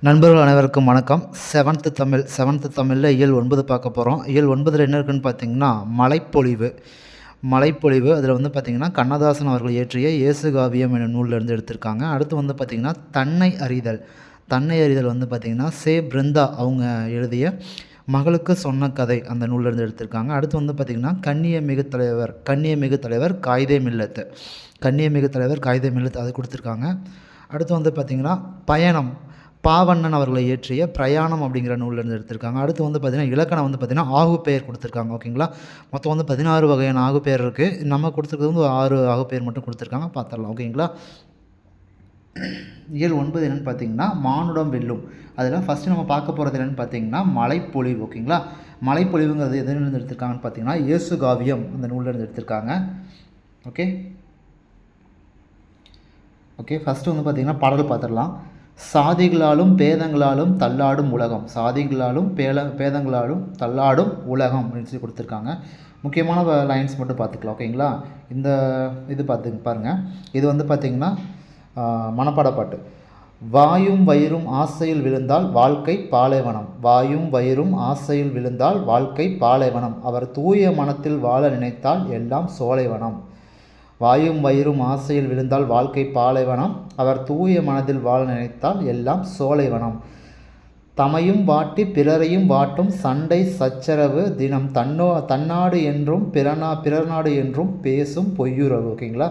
நண்பர்கள் அனைவருக்கும் வணக்கம். செவன்த்து தமிழில் இயல் 9 பார்க்க போகிறோம். இயல் 9 என்ன இருக்குன்னு பார்த்தீங்கன்னா மலைப்பொழிவு. அதில் வந்து பார்த்திங்கன்னா கண்ணதாசன் அவர்கள் இயற்றிய இயேசுகாவியம் என்ற நூலிலிருந்து எடுத்திருக்காங்க. அடுத்து வந்து பார்த்திங்கன்னா தன்னை அறிதல் வந்து பார்த்திங்கன்னா பிருந்தா அவங்க எழுதிய மகளுக்கு சொன்ன கதை அந்த நூலிலிருந்து எடுத்திருக்காங்க. அடுத்து வந்து பார்த்திங்கன்னா கண்ணியமிகு தலைவர் காயிதே மில்லத் அதை கொடுத்துருக்காங்க. அடுத்து வந்து பார்த்திங்கன்னா பயணம் பாவண்ணன் அவர்களை இயற்றிய பிரயாணம் அப்படிங்கிற நூலிலிருந்து எடுத்திருக்காங்க. அடுத்து வந்து பார்த்திங்கன்னா இலக்கணம் வந்து பார்த்திங்கன்னா ஆகுப்பெயர் கொடுத்துருக்காங்க. ஓகேங்களா, மொத்தம் வந்து 16 வகையான ஆகுப்பெயர் இருக்குது. நம்ம கொடுத்துருக்கிறது வந்து 6 ஆகுப்பெயர் மட்டும் கொடுத்துருக்காங்க, பார்த்துடலாம். ஓகேங்களா, இயல் 9 என்னென்னு பார்த்தீங்கன்னா மானுடம் வெல்லும். அதில் ஃபஸ்ட்டு நம்ம பார்க்க போகிறது என்னென்னு பார்த்தீங்கன்னா மலைப்பொழிவு. ஓகேங்களா, மலைப்பொழிவுங்கிறது எதுலேருந்து எடுத்திருக்காங்கன்னு பார்த்தீங்கன்னா இயேசுகாவியம் அந்த நூலிலிருந்து எடுத்திருக்காங்க. ஓகே ஃபஸ்ட்டு வந்து பார்த்திங்கன்னா பாடல் பார்த்துடலாம். சாதிகளாலும் பேதங்களாலும் தள்ளாடும் உலகம் அப்படின்னு சொல்லி கொடுத்துருக்காங்க. முக்கியமான லைன்ஸ் மட்டும் பார்த்துக்கலாம். ஓகேங்களா, இந்த இது பாருங்கள். இது வந்து பார்த்திங்கன்னா மனப்பாட பாட்டு. வாயும் வயிறும் ஆசையில் விழுந்தால் வாழ்க்கை பாலைவனம், அவர் தூய மனத்தில் வாழ நினைத்தால் எல்லாம் சோலைவனம். வாயும் வயிறும் ஆசையில் விழுந்தால் வாழ்க்கை பாலைவனம், அவர் தூய மனதில் வாழ நினைத்தால் எல்லாம் சோலைவனம். தமையும் வாட்டி பிறரையும் வாட்டும் சண்டை சச்சரவு தினம் தன்னாடு என்றும் பிறநாடு என்றும் பேசும் பொய்யுறவு. ஓகேங்களா,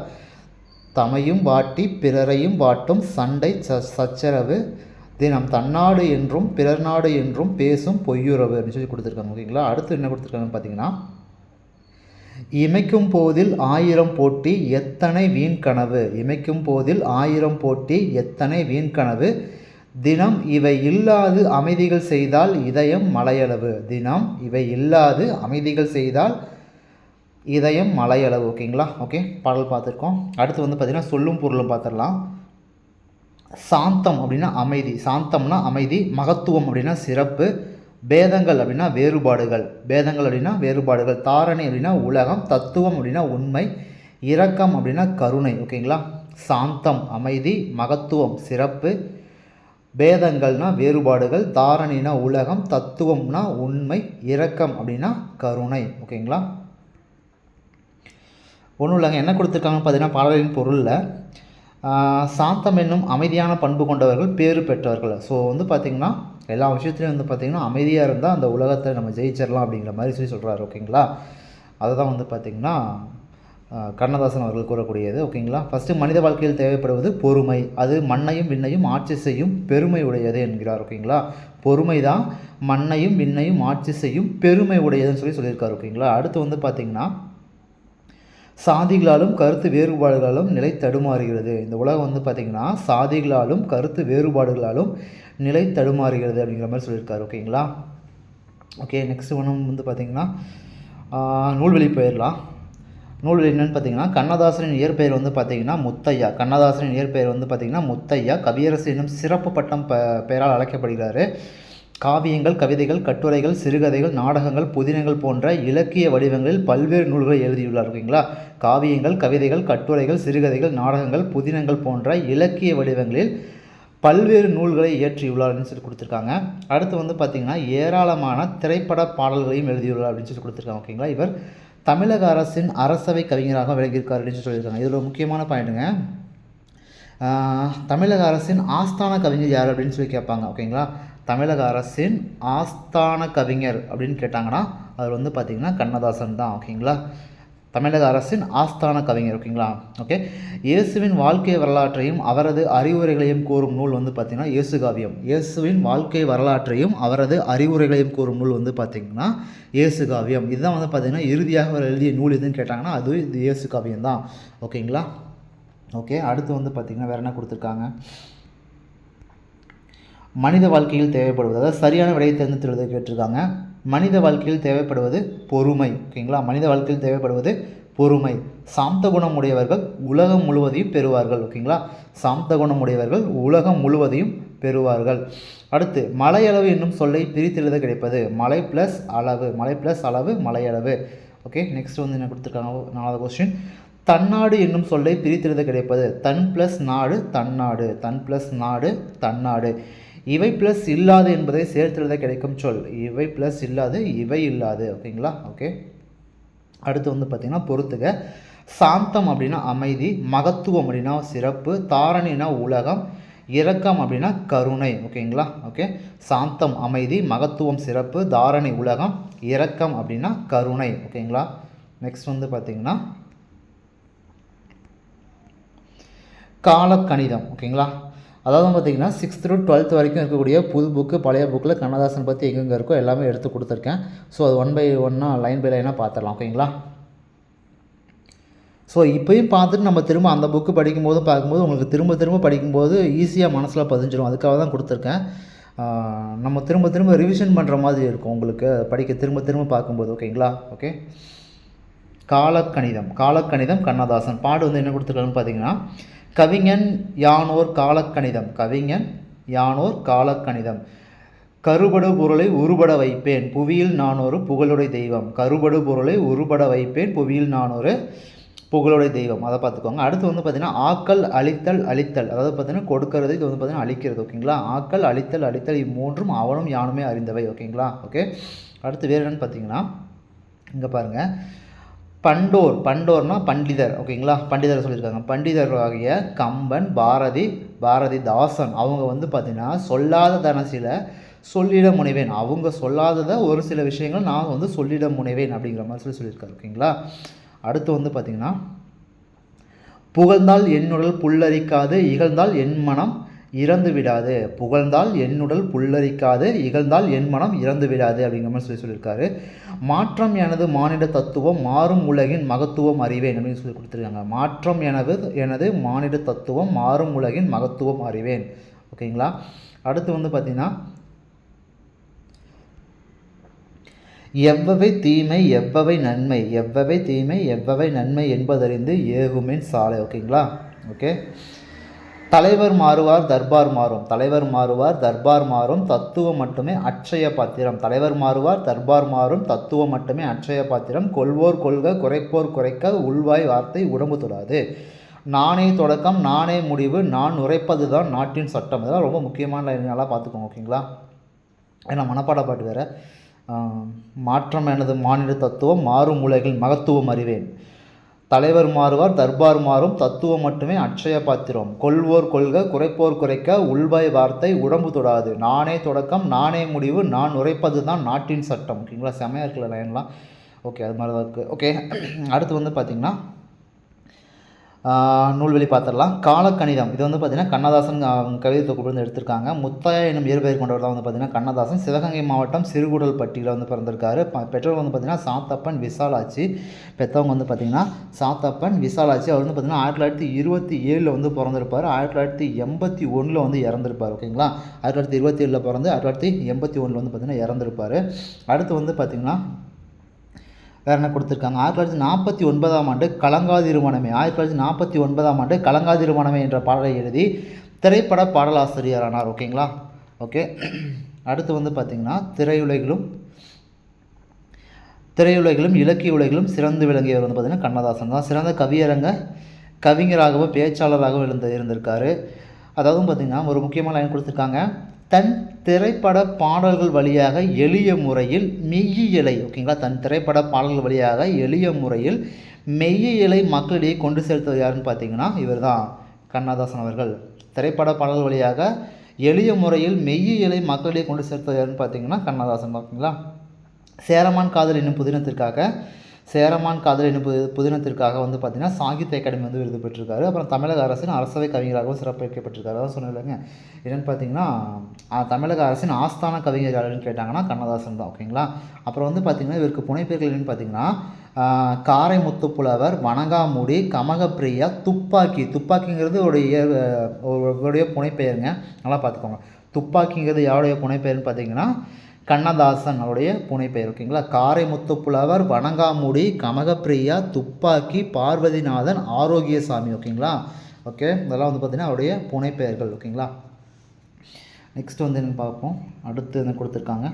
தமையும் வாட்டி பிறரையும் வாட்டும் சண்டை சச்சரவு தினம் தன்னாடு என்றும் பிறநாடு என்றும் பேசும் பொய்யுறவு அப்படின்னு சொல்லி கொடுத்துருக்காங்க. ஓகேங்களா, அடுத்து என்ன கொடுத்துருக்காங்கன்னு பார்த்தீங்கன்னா இமைக்கும் போதில் 1000 போட்டி எத்தனை வீண்கனவு, தினம் இவை இல்லாது அமைதிகள் செய்தால் இதயம் மலையளவு. ஓகேங்களா, ஓகே பாடல் பார்த்துருக்கோம். அடுத்து வந்து பார்த்திங்கன்னா சொல்லும் பொருளும் பார்த்துடலாம். சாந்தம் அப்படின்னா அமைதி, சாந்தம்னா அமைதி. மகத்துவம் அப்படின்னா சிறப்பு. பேதங்கள் அப்படின்னா வேறுபாடுகள். தாரணை அப்படின்னா உலகம். தத்துவம் அப்படின்னா உண்மை. இரக்கம் அப்படின்னா கருணை. ஓகேங்களா, சாந்தம் அமைதி, மகத்துவம் சிறப்பு, பேதங்கள்னா வேறுபாடுகள், தாரணினா உலகம், தத்துவம்னா உண்மை, இரக்கம் அப்படின்னா கருணை. ஓகேங்களா, ஒன்றும் இல்லைங்க. என்ன கொடுத்துருக்காங்கன்னு பார்த்தீங்கன்னா பாடலின் பொருளில் சாந்தம் என்னும் அமைதியான பண்பு கொண்டவர்கள் பேறு பெற்றவர்கள். ஸோ வந்து பார்த்திங்கன்னா எல்லா விஷயத்துலையும் வந்து பார்த்திங்கன்னா அமைதியாக இருந்தால் அந்த உலகத்தை நம்ம ஜெயிச்சிடலாம் அப்படிங்கிற மாதிரி சொல்கிறாரு. ஓகேங்களா, அதுதான் வந்து பார்த்திங்கன்னா கண்ணதாசன் அவர்கள் கூறக்கூடியது. ஓகேங்களா, ஃபஸ்ட்டு மனித வாழ்க்கையில் தேவைப்படுவது பொறுமை, அது மண்ணையும் விண்ணையும் ஆட்சி செய்யும் பெருமை உடையது என்கிறார். ஓகேங்களா, பொறுமை தான் மண்ணையும் விண்ணையும் ஆட்சி செய்யும் பெருமை உடையதுன்னு சொல்லியிருக்காரு. ஓகேங்களா, அடுத்து வந்து பார்த்திங்கன்னா சாதிகளாலும் கருத்து வேறுபாடுகளாலும் நிலை தடுமாறுகிறது. இந்த உலகம் வந்து பார்த்திங்கன்னா சாதிகளாலும் கருத்து வேறுபாடுகளாலும் நிலை தடுமாறுகிறது அப்படிங்கிற மாதிரி சொல்லியிருக்காரு. ஓகேங்களா, ஓகே நெக்ஸ்ட் ஒன்று வந்து பார்த்திங்கன்னா நூல்வெளி போயிடலாம். நூல்வெளி என்னென்னு பார்த்தீங்கன்னா கண்ணதாசனின் இயற்பெயர் வந்து பார்த்திங்கன்னா முத்தையா. கவியரசு என்னும் சிறப்பு பட்டம் பெயரால் அழைக்கப்படுகிறார். காவியங்கள், கவிதைகள், கட்டுரைகள், சிறுகதைகள், நாடகங்கள், புதினங்கள் போன்ற இலக்கிய வடிவங்களில் பல்வேறு நூல்களை எழுதியுள்ளார். ஓகேங்களா, காவியங்கள், கவிதைகள், கட்டுரைகள், சிறுகதைகள், நாடகங்கள், புதினங்கள் போன்ற இலக்கிய வடிவங்களில் பல்வேறு நூல்களை இயற்றியுள்ளார்னு சொல்லி கொடுத்துருக்காங்க. அடுத்து வந்து பார்த்திங்கன்னா ஏராளமான திரைப்பட பாடல்களையும் எழுதியுள்ளார் அப்படின்னு சொல்லி கொடுத்துருக்காங்க. ஓகேங்களா, இவர் தமிழக அரசின் அரசவை கவிஞராக விளங்கியிருக்கார் அப்படின்னு சொல்லியிருக்காங்க. இதில் ஒரு முக்கியமான பாயிண்ட்டுங்க, தமிழக அரசின் ஆஸ்தான கவிஞர் யார் அப்படின்னு சொல்லி கேட்பாங்க. ஓகேங்களா, தமிழக அரசின் ஆஸ்தான கவிஞர் அப்படின்னு கேட்டாங்கன்னா அவர் வந்து பார்த்திங்கன்னா கண்ணதாசன் தான். ஓகேங்களா, தமிழக அரசின் ஆஸ்தான கவிஞர். ஓகேங்களா, ஓகே இயேசுவின் வாழ்க்கை வரலாற்றையும் அவரது அறிவுரைகளையும் கூறும் நூல் வந்து பார்த்திங்கன்னா இயேசுகாவியம். இயேசுவின் வாழ்க்கை வரலாற்றையும் அவரது அறிவுரைகளையும் கூறும் நூல் வந்து பார்த்திங்கன்னா இயேசுகாவியம். இதுதான் வந்து பார்த்திங்கன்னா இறுதியாக அவர் எழுதிய நூல் எதுன்னு கேட்டாங்கன்னா அது இது இயேசுகாவியம் தான். ஓகேங்களா, ஓகே அடுத்து வந்து பார்த்திங்கன்னா வேறு என்ன கொடுத்துருக்காங்க, மனித வாழ்க்கையில் தேவைப்படுவது, அதாவது சரியான விடையை தேர்ந்தெடுத்து கேட்டிருக்காங்க. மனித வாழ்க்கையில் தேவைப்படுவது பொறுமை. ஓகேங்களா, மனித வாழ்க்கையில் தேவைப்படுவது பொறுமை. சாந்த குணம் உடையவர்கள் உலகம் முழுவதையும் பெறுவார்கள். ஓகேங்களா, சாந்த குணம் உடையவர்கள் உலகம் முழுவதையும் பெறுவார்கள். அடுத்து மலையளவு என்னும் சொல்லை பிரித்தெழுத கிடைப்பது மலை ப்ளஸ் அளவு மலையளவு. ஓகே நெக்ஸ்ட் வந்து என்ன கொடுத்துருக்காங்க, 4வது கொஸ்டின். தன்னாடு என்னும் சொல்லை பிரித்தெழுத கிடைப்பது தன் ப்ளஸ் நாடு தன்னாடு. இவை ப்ளஸ் இல்லாது என்பதை சேர்த்துஎழுத கிடைக்கும் சொல். இவை ப்ளஸ் இல்லாது, இவை இல்லாது. ஓகேங்களா? ஓகே. அடுத்து வந்து பார்த்திங்கன்னா பொறுத்துக. சாந்தம் அப்படின்னா அமைதி, மகத்துவம் அப்படின்னா சிறப்பு, தாரணினா உலகம், இரக்கம் அப்படின்னா கருணை. ஓகேங்களா? ஓகே. சாந்தம் அமைதி, மகத்துவம் சிறப்பு, தாரணை உலகம், இரக்கம் அப்படின்னா கருணை. ஓகேங்களா? நெக்ஸ்ட் வந்து பார்த்திங்கன்னா காலக்கணிதம். ஓகேங்களா? அதாவது பார்த்திங்கன்னா 6th to 12th வரைக்கும் இருக்கக்கூடிய புது புக்கு, பழைய புக்கில் கண்ணதாசன் பற்றி எங்கெங்கே இருக்கோ எல்லாமே எடுத்து கொடுத்துருக்கேன். ஸோ அது 1 by 1 லைன் பை லைனாக பார்த்துடலாம். ஓகேங்களா? ஸோ இப்போயும் பார்த்துட்டு நம்ம திரும்ப அந்த புக்கு படிக்கும்போது பார்க்கும்போது உங்களுக்கு திரும்ப திரும்ப படிக்கும்போது ஈஸியாக மனசில் பதிஞ்சிடும். அதுக்காக தான் கொடுத்துருக்கேன். நம்ம திரும்ப திரும்ப ரிவிஷன் பண்ணுற மாதிரி இருக்கும் உங்களுக்கு படிக்க திரும்ப திரும்ப பார்க்கும்போது. ஓகேங்களா? ஓகே. காலக்கணிதம். காலக்கணிதம் கண்ணதாசன். பாடு வந்து என்ன கொடுத்துருக்காங்கன்னு பார்த்தீங்கன்னா, கவிஞன் யானோர் காலக்கணிதம். கவிஞன் யானோர் காலக்கணிதம். கருபடு பொருளை உருபட வைப்பேன், புவியில் நானொரு புகழுடைய தெய்வம். கருபடு பொருளை உருபட வைப்பேன், புவியில் நானொரு புகழுடைய தெய்வம். அதை பார்த்துக்கோங்க. அடுத்து வந்து பார்த்திங்கன்னா ஆக்கல், அழித்தல், அழித்தல். அதாவது பார்த்திங்கன்னா கொடுக்கறது, இது வந்து பார்த்திங்கன்னா அழிக்கிறது. ஓகேங்களா? ஆக்கல், அழித்தல், அழித்தல் இம்மூன்றும் அவனும் யானுமே அறிந்தவை. ஓகேங்களா? ஓகே. அடுத்து வேறு என்னென்னு பார்த்தீங்கன்னா, இங்கே பாருங்கள், பண்டோர். பண்டோர்னா பண்டிதர். ஓகேங்களா? பண்டிதர் சொல்லியிருக்காங்க. பண்டிதர் ஆகிய கம்பன், பாரதிதாசன் அவங்க வந்து பார்த்திங்கன்னா சொல்லாத தனசில சொல்லிட முனைவேன். அவங்க சொல்லாததை ஒரு சில விஷயங்கள் நான் வந்து சொல்லிட முனைவேன் அப்படிங்கிற மாதிரி சொல்லியிருக்காரு. ஓகேங்களா? அடுத்து வந்து பார்த்திங்கன்னா, புகழ்ந்தால் என்னுடல் புல்லரிக்காது, இகழ்ந்தால் என் மனம் இறந்து விடாது. புகழ்ந்தால் என்னுடல் புல்லரிக்காது, இகழ்ந்தால் என் மனம் இறந்து விடாது அப்படிங்கிற மாதிரி சொல்லியிருக்காரு. மாற்றம் எனது மானிட தத்துவம், மாறும் உலகின் மகத்துவம் அறிவேன் அப்படின்னு சொல்லி கொடுத்துருக்காங்க. மாற்றம் எனது மானிட தத்துவம், மாறும் உலகின் மகத்துவம் அறிவேன். ஓகேங்களா? அடுத்து வந்து பார்த்திங்கன்னா, எவ்வவை தீமை எவ்வவை நன்மை, எவ்வவை தீமை எவ்வவை நன்மை என்பதறிந்து ஏகுமின் சாலை. ஓகேங்களா? ஓகே. தலைவர் மாறுவார் தர்பார் மாறும். தலைவர் மாறுவார் தர்பார் மாறும், தத்துவம் மட்டுமே அட்சய பாத்திரம். தலைவர் மாறுவார் தர்பார் மாறும், தத்துவம் மட்டுமே அட்சய பாத்திரம். கொள்வோர் கொள்க, குறைப்போர் குறைக்க, உள்வாய் வார்த்தை உடம்பு தொடாது. நானே தொடக்கம், நானே முடிவு, நான் உரைப்பது தான் நாட்டின் சட்டம். இதெல்லாம் ரொம்ப முக்கியமான நல்லா பார்த்துக்கோங்க. ஓகேங்களா? ஏன்னா மனப்பாட பாட்டு வேறு. மாற்றம் எனது மானிட தத்துவம், மாறும் உலகில் மகத்துவம் அறிவேன். தலைவர் மாறுவார் தர்பார் மாறும், தத்துவம் மட்டுமே அட்சய பாத்திரம். கொள்வோர் கொள்க, குறைப்போர் குறைக்க, உள்வாய் வார்த்தை உடம்பு தொடாது. நானே தொடக்கம், நானே முடிவு, நான் உரைப்பது தான் நாட்டின் சட்டம். ஓகேங்களா? செமையாக இருக்குல்ல லைன்லாம். ஓகே. அது மாதிரி தான் இருக்குது. ஓகே. அடுத்து வந்து பார்த்திங்கன்னா நூல்வெளி பார்த்துடலாம். காலக்கணிதம். இது வந்து பார்த்திங்கன்னா கண்ணதாசன் கவிதை தொகுப்பு எடுத்திருக்காங்க. முத்தாயா என்னும் இயற்பெயர் கொண்டவர் தான் வந்து பார்த்திங்கன்னா கண்ணதாசன். சிவகங்கை மாவட்டம் சிறுகுடல்பட்டியில் வந்து பிறந்திருக்காரு. பெற்றோர் வந்து பார்த்திங்கன்னா சாத்தப்பன், விசாலாட்சி. பெற்றவங்க வந்து பார்த்திங்கன்னா சாத்தப்பன், விசாலாட்சி. அவர் வந்து பார்த்திங்கன்னா 1927 வந்து பிறந்திருப்பார். 1981 வந்து இறந்திருப்பார். ஓகேங்களா? 1927 பிறந்து 1981 வந்து பார்த்திங்கன்னா இறந்திருப்பார். அடுத்து வந்து பார்த்திங்கன்னா வேறு என்ன கொடுத்துருக்காங்க, 1949ஆம் ஆண்டு கலங்காதிருமணமே. 1949ஆம் ஆண்டு கலங்காதிருமணமே என்ற பாடலை எழுதி திரைப்பட பாடலாசிரியரானார். ஓகேங்களா? ஓகே. அடுத்து வந்து பார்த்திங்கன்னா திரையுலகிலும் இலக்கிய உலகிலும் சிறந்து விளங்கியவர் வந்து பார்த்திங்கன்னா கண்ணதாசன் தான். சிறந்த கவிஞராகவும் பேச்சாளராகவும் இருந்திருக்காரு. அதாவது பார்த்திங்கன்னா ஒரு முக்கியமான லைன் கொடுத்துருக்காங்க, தன் திரைப்பட பாடல்கள் வழியாக எளிய முறையில் மெய்யியலை. ஓகேங்களா? தன் திரைப்பட பாடல்கள் வழியாக எளிய முறையில் மெய்யியலை மக்களிடையே கொண்டு செலுத்துவது யாருன்னு பார்த்தீங்கன்னா இவர் தான், கண்ணதாசன் அவர்கள். திரைப்பட பாடல்கள் வழியாக எளிய முறையில் மெய்யியலை மக்களிடையே கொண்டு செலுத்துவது யாருன்னு பார்த்தீங்கன்னா கண்ணதாசன். ஓகேங்களா? சேரமான் காதல் என்னும் புதினத்திற்காக வந்து பார்த்திங்கன்னா சாகித்ய அகாடமி வந்து விருது பெற்றிருக்காரு. அப்புறம் தமிழக அரசின் அரசவை கவிஞராகவும் சிறப்பிக்கப்பட்டிருக்காரு. அதான் சொன்னேன் என்னென்னு பார்த்தீங்கன்னா தமிழக அரசின் ஆஸ்தான கவிஞர் யாருன்னு கேட்டாங்கன்னா கண்ணதாசன் தான். ஓகேங்களா? அப்புறம் வந்து பார்த்திங்கன்னா இவருக்கு புனைப்பெயர்கள் என்னென்னு பார்த்தீங்கன்னா காரைமுத்துப்புலவர், வணங்காமுடி, கமகப்பிரியா, துப்பாக்கிங்கிறது அவருடைய புனைப்பெயருங்க. நல்லா பார்த்துக்கோங்க. துப்பாக்கிங்கிறது யாருடைய புனைப்பெயர்னு பார்த்தீங்கன்னா கண்ணதாசன் அவருடைய புனைப்பெயர். ஓகேங்களா? காரைமுத்துப்புலவர், வணங்காமுடி, கமகப்பிரியா, துப்பாக்கி, பார்வதிநாதன், ஆரோக்கியசாமி. ஓகேங்களா? ஓகே. இதெல்லாம் வந்து பார்த்திங்கன்னா அவருடைய புனைப்பெயர்கள். ஓகேங்களா? நெக்ஸ்ட் வந்து என்ன பார்ப்போம். அடுத்து என்ன கொடுத்துருக்காங்க,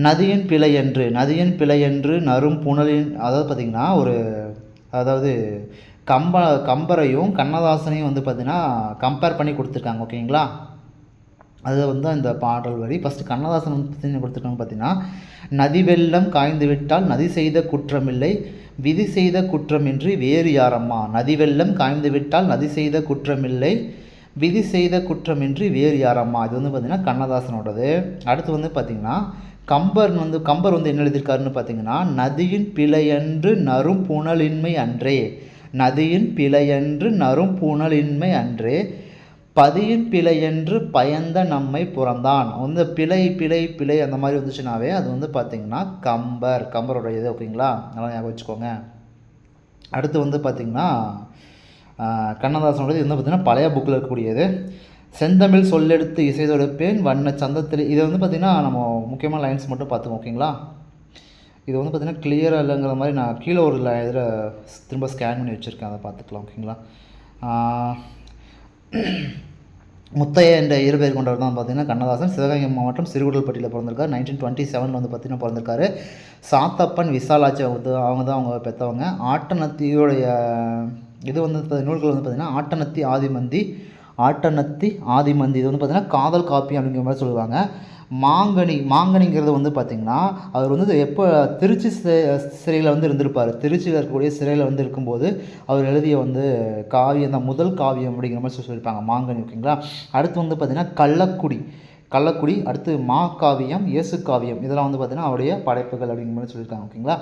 நதியின் பிழையன்று நரும் புனலின். அதாவது பார்த்திங்கன்னா கம்பரையும் கண்ணதாசனையும் வந்து பார்த்திங்கன்னா கம்பேர் பண்ணி கொடுத்துருக்காங்க. ஓகேங்களா? அது வந்து அந்த பாடல் வரி. ஃபஸ்ட்டு கண்ணதாசன் வந்து என்ன கொடுத்துருக்காங்க பார்த்தீங்கன்னா, நதி வெள்ளம் காய்ந்து விட்டால் நதி செய்த குற்றமில்லை, விதி செய்த குற்றமின்றி வேறு யாரம்மா. நதி வெள்ளம் காய்ந்து விட்டால் நதி செய்த குற்றமில்லை, விதி செய்த குற்றமின்றி வேறு யாரம்மா. இது வந்து பார்த்திங்கன்னா கண்ணதாசனோடது. அடுத்து வந்து பார்த்திங்கன்னா கம்பர் வந்து என்ன எழுதியிருக்காருன்னு பார்த்தீங்கன்னா, நதியின் பிழையன்று நறும் புனலின்மை அன்றே, நதியின் பிழையன்று நறும் புனலின்மை அன்றே, பதியின் பிழையென்று பயந்த நம்மை புறந்தான். வந்து பிழை பிழை பிழை அந்த மாதிரி வந்துச்சுனாவே அது வந்து பார்த்திங்கன்னா கம்பரோட இது. ஓகேங்களா, நல்லா ஞாபகம் வச்சுக்கோங்க. அடுத்து வந்து பார்த்திங்கன்னா கண்ணதாசனோடது வந்து பார்த்திங்கன்னா பழைய புக்கில் இருக்கக்கூடியது. செந்தமிழ் சொல்லெடுத்து இசைதொடுப்பேன் வண்ண சந்தத்தில். இதை வந்து பார்த்திங்கன்னா நம்ம முக்கியமான லைன்ஸ் மட்டும் பார்த்துக்கோம். ஓகேங்களா, இது வந்து பார்த்திங்கன்னா கிளியராக இல்லைங்கிற மாதிரி நான் கீழே ஒரு இதில் திரும்ப ஸ்கேன் பண்ணி வச்சுருக்கேன், அதை பார்த்துக்கலாம். ஓகேங்களா, முத்தையா என்ற இரு பேர் கொண்டவர் தான் பார்த்திங்கன்னா கண்ணதாசன். சிவகங்கை மாவட்டம் சிறுகுடல்பட்டியில் பிறந்திருக்காரு. 1927 வந்து பார்த்திங்கன்னா பிறந்திருக்காரு. சாத்தப்பன் விசாலாட்சி அவங்க தான் அவங்க பெற்றவங்க. ஆட்டநத்தியோடைய இது வந்து நூல்கள் வந்து பார்த்திங்கன்னா ஆட்டநத்தி ஆதிமந்தி. இது வந்து பார்த்திங்கன்னா காதல் காப்பியம் அப்படிங்கிற மாதிரி சொல்லுவாங்க. மாங்கனிங்கிறது வந்து பார்த்திங்கன்னா அவர் வந்து எப்போ திருச்சி சிறையில் வந்து இருந்திருப்பார். திருச்சியில் இருக்கக்கூடிய சிறையில் வந்து இருக்கும்போது அவர் எழுதிய வந்து காவியம் தான் முதல் காவியம் அப்படிங்கிற மாதிரி சொல்லியிருப்பாங்க மாங்கனி. ஓகேங்களா, அடுத்து வந்து பார்த்திங்கன்னா கள்ளக்குடி, அடுத்து காவியம், இயேசு காவியம், இதெல்லாம் வந்து பார்த்திங்கன்னா அவருடைய படைப்புகள் அப்படிங்கிற மாதிரி சொல்லியிருக்காங்க. ஓகேங்களா,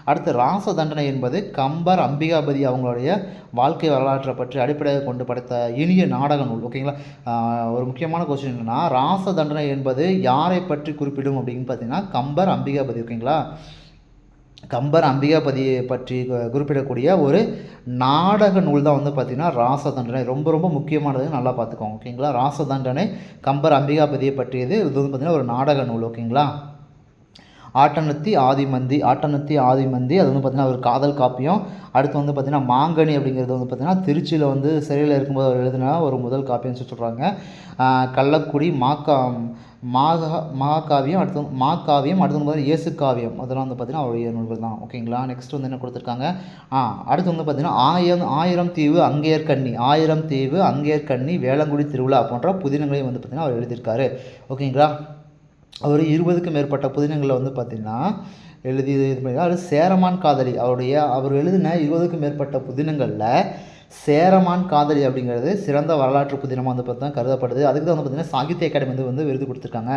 அடுத்து ராச தண்டனை என்பது கம்பர் அம்பிகாபதி அவங்களுடைய வாழ்க்கை வரலாற்றை பற்றி அடிப்படையாக கொண்டு படைத்த இனிய நாடக நூல். ஓகேங்களா, ஒரு முக்கியமான கொஸ்டின் என்னென்னா, ராச தண்டனை என்பது யாரை பற்றி குறிப்பிடும் அப்படின்னு பார்த்தீங்கன்னா கம்பர் அம்பிகாபதி. ஓகேங்களா, கம்பர் அம்பிகாபதியை பற்றி குறிப்பிடக்கூடிய ஒரு நாடக நூல் தான் வந்து பார்த்திங்கன்னா ராச தண்டனை. ரொம்ப ரொம்ப முக்கியமானது, நல்லா பார்த்துக்கோங்க. ஓகேங்களா, ராச தண்டனை கம்பர் அம்பிகாபதியை பற்றியது. இது வந்து பார்த்திங்கன்னா ஒரு நாடக நூல். ஓகேங்களா, ஆட்டநத்தி ஆதிமந்தி, அது வந்து பார்த்திங்கன்னா ஒரு காதல் காப்பியம். அடுத்து வந்து பார்த்திங்கன்னா மாங்கனி அப்படிங்கிறது வந்து பார்த்திங்கன்னா திருச்சியில் வந்து சிறையில் இருக்கும்போது அவர் எழுதின ஒரு முதல் காப்பியம்னு சொல்கிறாங்க. கள்ளக்குடி மகாகாவியம், அடுத்து வந்து இயேசு காவியம், அதெல்லாம் வந்து பார்த்திங்கன்னா அவருடைய நூல்கள் தான். ஓகேங்களா, நெக்ஸ்ட் வந்து என்ன கொடுத்துருக்காங்க, அடுத்து வந்து பார்த்திங்கன்னா ஆயிரம் தீவு அங்கேற்கண்ணி வேளங்குடி திருவிழா போன்ற புதினங்களையும் வந்து பார்த்திங்கன்னா அவர் எழுதியிருக்காரு. ஓகேங்களா, அவர் 20க்கும் மேற்பட்ட புதினங்களில் வந்து பார்த்திங்கன்னா எழுதி இது பண்ணி அவர் சேரமான் காதலி அவர் எழுதின 20க்கும் மேற்பட்ட புதினங்களில் சேரமான் காதலி அப்படிங்கிறது சிறந்த வரலாற்று புதினமாக வந்து பார்த்தா கருதப்படுது. அதுக்கு தான் வந்து பார்த்திங்கன்னா சாகித்ய அகாடமி வந்து விருது கொடுத்துருக்காங்க.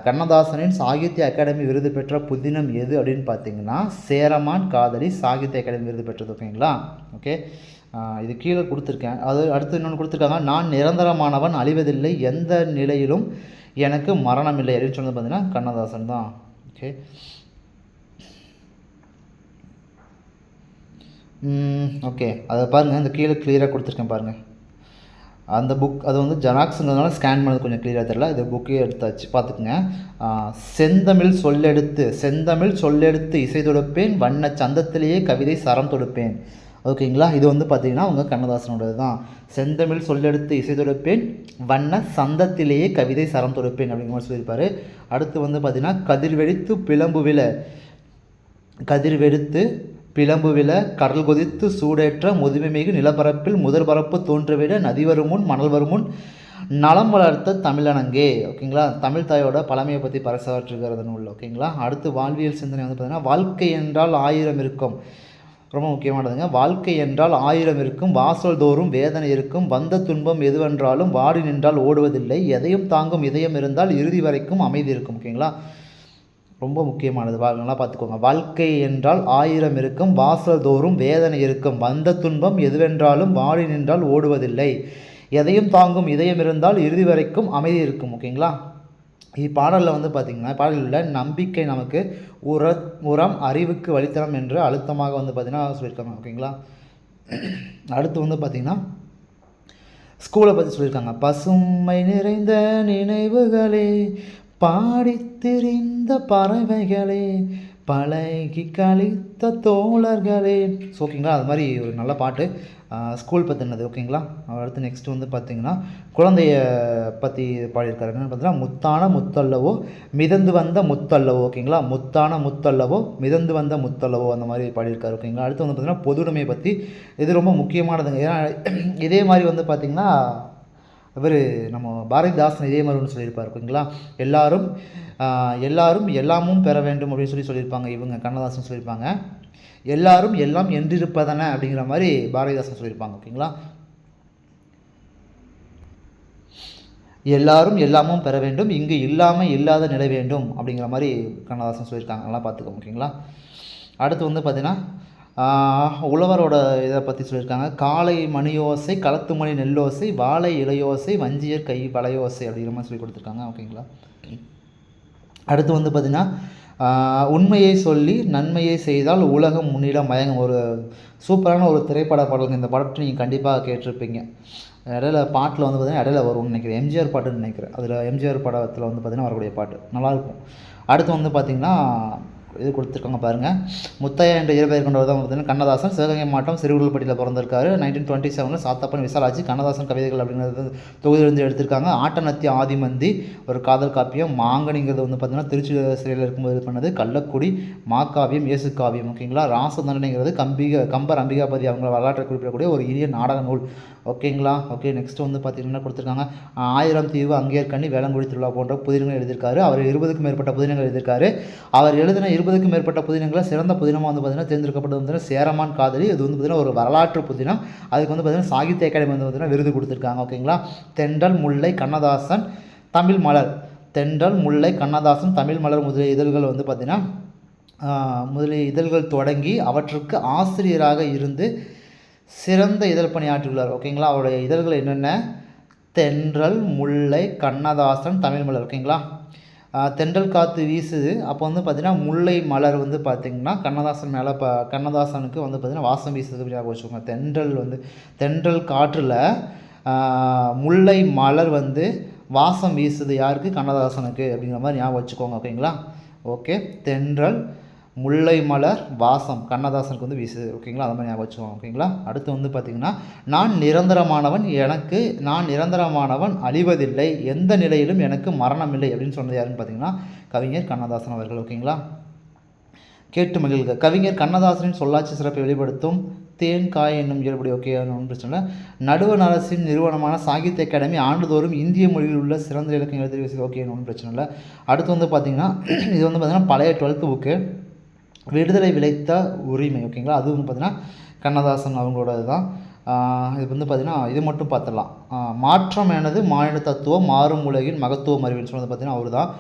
கண்ணதாசனின் சாகித்ய அகாடமி விருது பெற்ற புதினம் எது அப்படின்னு பார்த்தீங்கன்னா சேரமான் காதலி சாகித்ய அகாடமி விருது பெற்றது. ஓகேங்களா, ஓகே, இது கீழே கொடுத்துருக்கேன். அது அடுத்து இன்னொன்று கொடுத்துருக்காங்க, நான் நிரந்தரமானவன் அழிவதில்லை எந்த நிலையிலும் எனக்கு மரணம் இல்லை அப்படின்னு சொன்னது பார்த்தீங்கன்னா கண்ணதாசன் தான். ஓகே, ஓகே, அதை பாருங்கள், இந்த கீழே கிளியராக கொடுத்துருக்கேன் பாருங்கள். அந்த புக் அது வந்து ஜெராக்ஸுங்கிறதுனால ஸ்கேன் பண்ணது கொஞ்சம் கிளியராக தெரியல. இது புக்கே எடுத்தாச்சு, பார்த்துக்குங்க. செந்தமிழ் சொல்லெடுத்து இசை தொடுப்பேன் வண்ண சந்தத்திலேயே கவிதை சரம் தொடுப்பேன். ஓகேங்களா, இது வந்து பார்த்திங்கன்னா அவங்க கண்ணதாசனோடது தான். செந்தமிழ் சொல்லெடுத்து இசை தொடுப்பேன் வண்ண சந்தத்திலேயே கவிதை சரம் தொடுப்பேன் அப்படிங்கிற மாதிரி சொல்லியிருப்பார். அடுத்து வந்து பார்த்திங்கன்னா கதிர்வெடுத்து பிளம்புவில கடல் கொதித்து சூடேற்ற முதுமைமிகு நிலப்பரப்பில் முதற்பரப்பு தோன்றுவிட நதி வருமுன் மணல் வருமுன் நலம் வளர்த்த தமிழனங்கே. ஓகேங்களா, தமிழ் தாயோட பழமையை பற்றி பறைசாற்றுகிறது நூல். ஓகேங்களா, அடுத்து வாழ்வியல் சிந்தனை வந்து பார்த்திங்கன்னா வாழ்க்கை என்றால் 1000 இருக்கும். ரொம்ப முக்கியமானதுங்க. வாழ்க்கை என்றால் 1000 இருக்கும், வாசல் தோறும் வேதனை இருக்கும், வந்த துன்பம் எதுவென்றாலும் வாடி நின்றால் ஓடுவதில்லை, எதையும் தாங்கும் இதயம் இருந்தால் இறுதி வரைக்கும் அமைதி இருக்கும். ஓகேங்களா, ரொம்ப முக்கியமானது, நல்லா பார்த்துக்கோங்க. வாழ்க்கை என்றால் 1000 இருக்கும், வாசல் தோறும் வேதனை இருக்கும், வந்த துன்பம் எதுவென்றாலும் வாடி நின்றால் ஓடுவதில்லை, எதையும் தாங்கும் இதயம் இருந்தால் இறுதி வரைக்கும் அமைதி இருக்கும். ஓகேங்களா, இப்பாடலில் வந்து பார்த்திங்கன்னா பாடலில் நம்பிக்கை நமக்கு உரம் அறிவுக்கு வழித்தரம் என்று அழுத்தமாக வந்து பார்த்திங்கன்னா சொல்லியிருக்காங்க. ஓகேங்களா, அடுத்து வந்து பார்த்திங்கன்னா ஸ்கூலை பற்றி சொல்லியிருக்காங்க. பசுமை நிறைந்த நினைவுகளே பாடித்திரிந்த பறவைகளே பழகி கழித்த தோழர்களே. ஓகேங்களா, அது மாதிரி ஒரு நல்ல பாட்டு ஸ்கூல் பற்றினது. ஓகேங்களா, அடுத்து நெக்ஸ்ட் வந்து பார்த்திங்கன்னா குழந்தைய பற்றி பாடியிருக்காரு. என்னென்னு பார்த்தீங்கன்னா முத்தான முத்தல்லவோ மிதந்து வந்த முத்தல்லவோ. ஓகேங்களா, முத்தான முத்தல்லவோ மிதந்து வந்த முத்தல்லவோ அந்த மாதிரி பாடியிருக்காரு. ஓகேங்களா, அடுத்து வந்து பார்த்திங்கன்னா பொதுவுடைமையை பற்றி, இது ரொம்ப முக்கியமானதுங்க. ஏன்னா இதே மாதிரி வந்து பார்த்திங்கன்னா இவர் நம்ம பாரதிதாசன் இதே மாதிரி ஒன்று சொல்லியிருப்பார் ஓகேங்களா. எல்லாரும் எல்லாரும் எல்லாமும் பெற வேண்டும் அப்படின்னு சொல்லியிருப்பாங்க. இவங்க கண்ணதாசன் சொல்லியிருப்பாங்க. எல்லாரும் எல்லாம் என்றிருப்பதன அப்படிங்கிற மாதிரி பாரதிதாசன் சொல்லியிருப்பாங்க ஓகேங்களா. எல்லாரும் எல்லாமும் பெற வேண்டும், இங்கு இல்லாமல் இல்லாத நிலை வேண்டும் அப்படிங்கிற மாதிரி கண்ணதாசன் சொல்லியிருக்காங்க. நல்லா பார்த்துக்கோங்க ஓகேங்களா. அடுத்து வந்து பார்த்திங்கன்னா உழவரோட இதை பற்றி சொல்லியிருக்காங்க. காலை மணியோசை, களத்து மணி நெல்லோசை, வாழை இலையோசை, வஞ்சியர் கை வளையோசை அப்படிங்கிற மாதிரி சொல்லி கொடுத்துருக்காங்க ஓகேங்களா. அடுத்து வந்து பார்த்திங்கன்னா உண்மையை சொல்லி நன்மையை செய்தால் உலகம் முன்னிடம் மயங்கும். ஒரு சூப்பரான ஒரு திரைப்பட பாடல்கள். இந்த படத்தை நீங்கள் கண்டிப்பாக கேட்டிருப்பீங்க. இடையில பாட்டில் வந்து பார்த்திங்கன்னா இடையில வரும்னு நினைக்கிறேன், எம்ஜிஆர் பாட்டுன்னு நினைக்கிறேன். அதில் எம்ஜிஆர் படத்தில் வந்து பார்த்திங்கன்னா வரக்கூடிய பாட்டு நல்லாயிருக்கும். அடுத்து வந்து பார்த்திங்கன்னா இது கொடுத்துருக்காங்க பாருங்கள். முத்தையா என்ற இயற்பெயர் கொண்டவர் தான் பார்த்தீங்கன்னா கண்ணதாசன். சிவகங்கை மாவட்டம் சிறுகுடல்பட்டியில் பிறந்திருக்காரு. 1927 சாத்தப்பன் விசாலாட்சி கண்ணதாசன் கவிதைகள் அப்படிங்கிறது தொகுதியிலிருந்து எடுத்திருக்காங்க. ஆட்டநத்தி ஆதிமந்தி ஒரு காதல் காப்பியம். மாங்கனிங்கிறது வந்து பார்த்திங்கன்னா திருச்சி சிறையில் இருக்கும்போது இது பண்ணது. கள்ளக்குடி மாக்காவியம், இயேசு காவியம் ஓகேங்களா. ராசதண்டனைங்கிறது கம்பர் அம்பிகாபதி அவங்கள வரலாற்றை குறிப்பிடக்கூடிய ஒரு இனிய நாடக நூல் ஓகேங்களா. ஓகே, நெக்ஸ்ட் வந்து பார்த்திங்கன்னா கொடுத்துருக்காங்க. 1000 தீவு, அங்கேற்கண்ணி, வேளங்குடி திருவிழா போன்ற புதினங்கள் எழுதியிருக்காரு. அவர் 20க்கும் மேற்பட்ட புதினங்கள் எழுதியிருக்காரு. அவர் எழுதின 20க்கும் மேற்பட்ட புதினங்களை சிறந்த புதினமாக வந்து பார்த்திங்கன்னா தேர்ந்தெடுக்கப்பட்டது வந்து சேரமான் காதலி. இது வந்து பார்த்திங்கன்னா ஒரு வரலாற்று புதினம். அதுக்கு வந்து பார்த்திங்கன்னா சாகித்ய அகாடமி வந்து பார்த்திங்கன்னா விருது கொடுத்துருக்காங்க ஓகேங்களா. தென்றல் முல்லை கண்ணதாசன் தமிழ் மலர், தென்றல் முல்லை கண்ணதாசன் தமிழ் மலர் முதலிய இதழ்கள் வந்து பார்த்திங்கன்னா முதலிய இதழ்கள் தொடங்கி அவற்றுக்கு ஆசிரியராக இருந்து சிறந்த இதழ் பணியாற்றியுள்ளார் ஓகேங்களா. அவருடைய இதழ்கள் என்னென்ன? தென்றல் முல்லை கண்ணதாசன் தமிழ் மலர் ஓகேங்களா. தென்றல் காற்று வீசுது அப்போ வந்து பார்த்திங்கன்னா முல்லை மலர் வந்து பார்த்திங்கன்னா கண்ணதாசன் மேலே கண்ணதாசனுக்கு வந்து பார்த்திங்கன்னா வாசம் வீசுது அப்படின்னு வச்சுக்கோங்க. தென்றல் காற்றில் முல்லை மலர் வந்து வாசம் வீசுது யாருக்கு? கண்ணதாசனுக்கு அப்படிங்கிற மாதிரி ஞாபகம் வச்சுக்கோங்க ஓகேங்களா. ஓகே, தென்றல் முல்லை மலர் வாசம் கண்ணதாசனுக்கு வந்து வீசுது ஓகேங்களா. அது மாதிரி ஞாபகம் வச்சுக்கோங்க ஓகேங்களா. அடுத்து வந்து பார்த்திங்கன்னா நான் நிரந்தரமானவன் அழிவதில்லை, எந்த நிலையிலும் எனக்கு மரணம் இல்லை அப்படின்னு சொன்னது யாருன்னு பார்த்திங்கன்னா கவிஞர் கண்ணதாசன் அவர்கள் ஓகேங்களா. கேட்டு மகிழ்க. கவிஞர் கண்ணதாசனின் சொல்லாட்சி சிறப்பை வெளிப்படுத்தும் தேன் காய் என்னும் இயல்புடி ஓகே ஒன்றும் பிரச்சனை இல்லை. நடுவண் அரசின் நிறுவனமான சாகித்ய அகாடமி ஆண்டுதோறும் இந்திய மொழியில் உள்ள சிறந்த இலக்கியம் எழுதி ஓகே ஒன்றும் பிரச்சனை இல்லை. அடுத்து வந்து பார்த்திங்கன்னா இது வந்து பார்த்திங்கன்னா பழைய 12th புக்கு விடுதலை விளைத்த உரிமை ஓகேங்களா. அது வந்து பார்த்திங்கன்னா கண்ணதாசன் அவங்களோட இதுதான். இது வந்து பார்த்திங்கன்னா இது மட்டும் பார்த்துடலாம். மாற்றம் எனது மாநில தத்துவம் மாறும் உலகின் மகத்துவம் அறிவின்னு சொன்னது பார்த்திங்கன்னா அவர் தான்.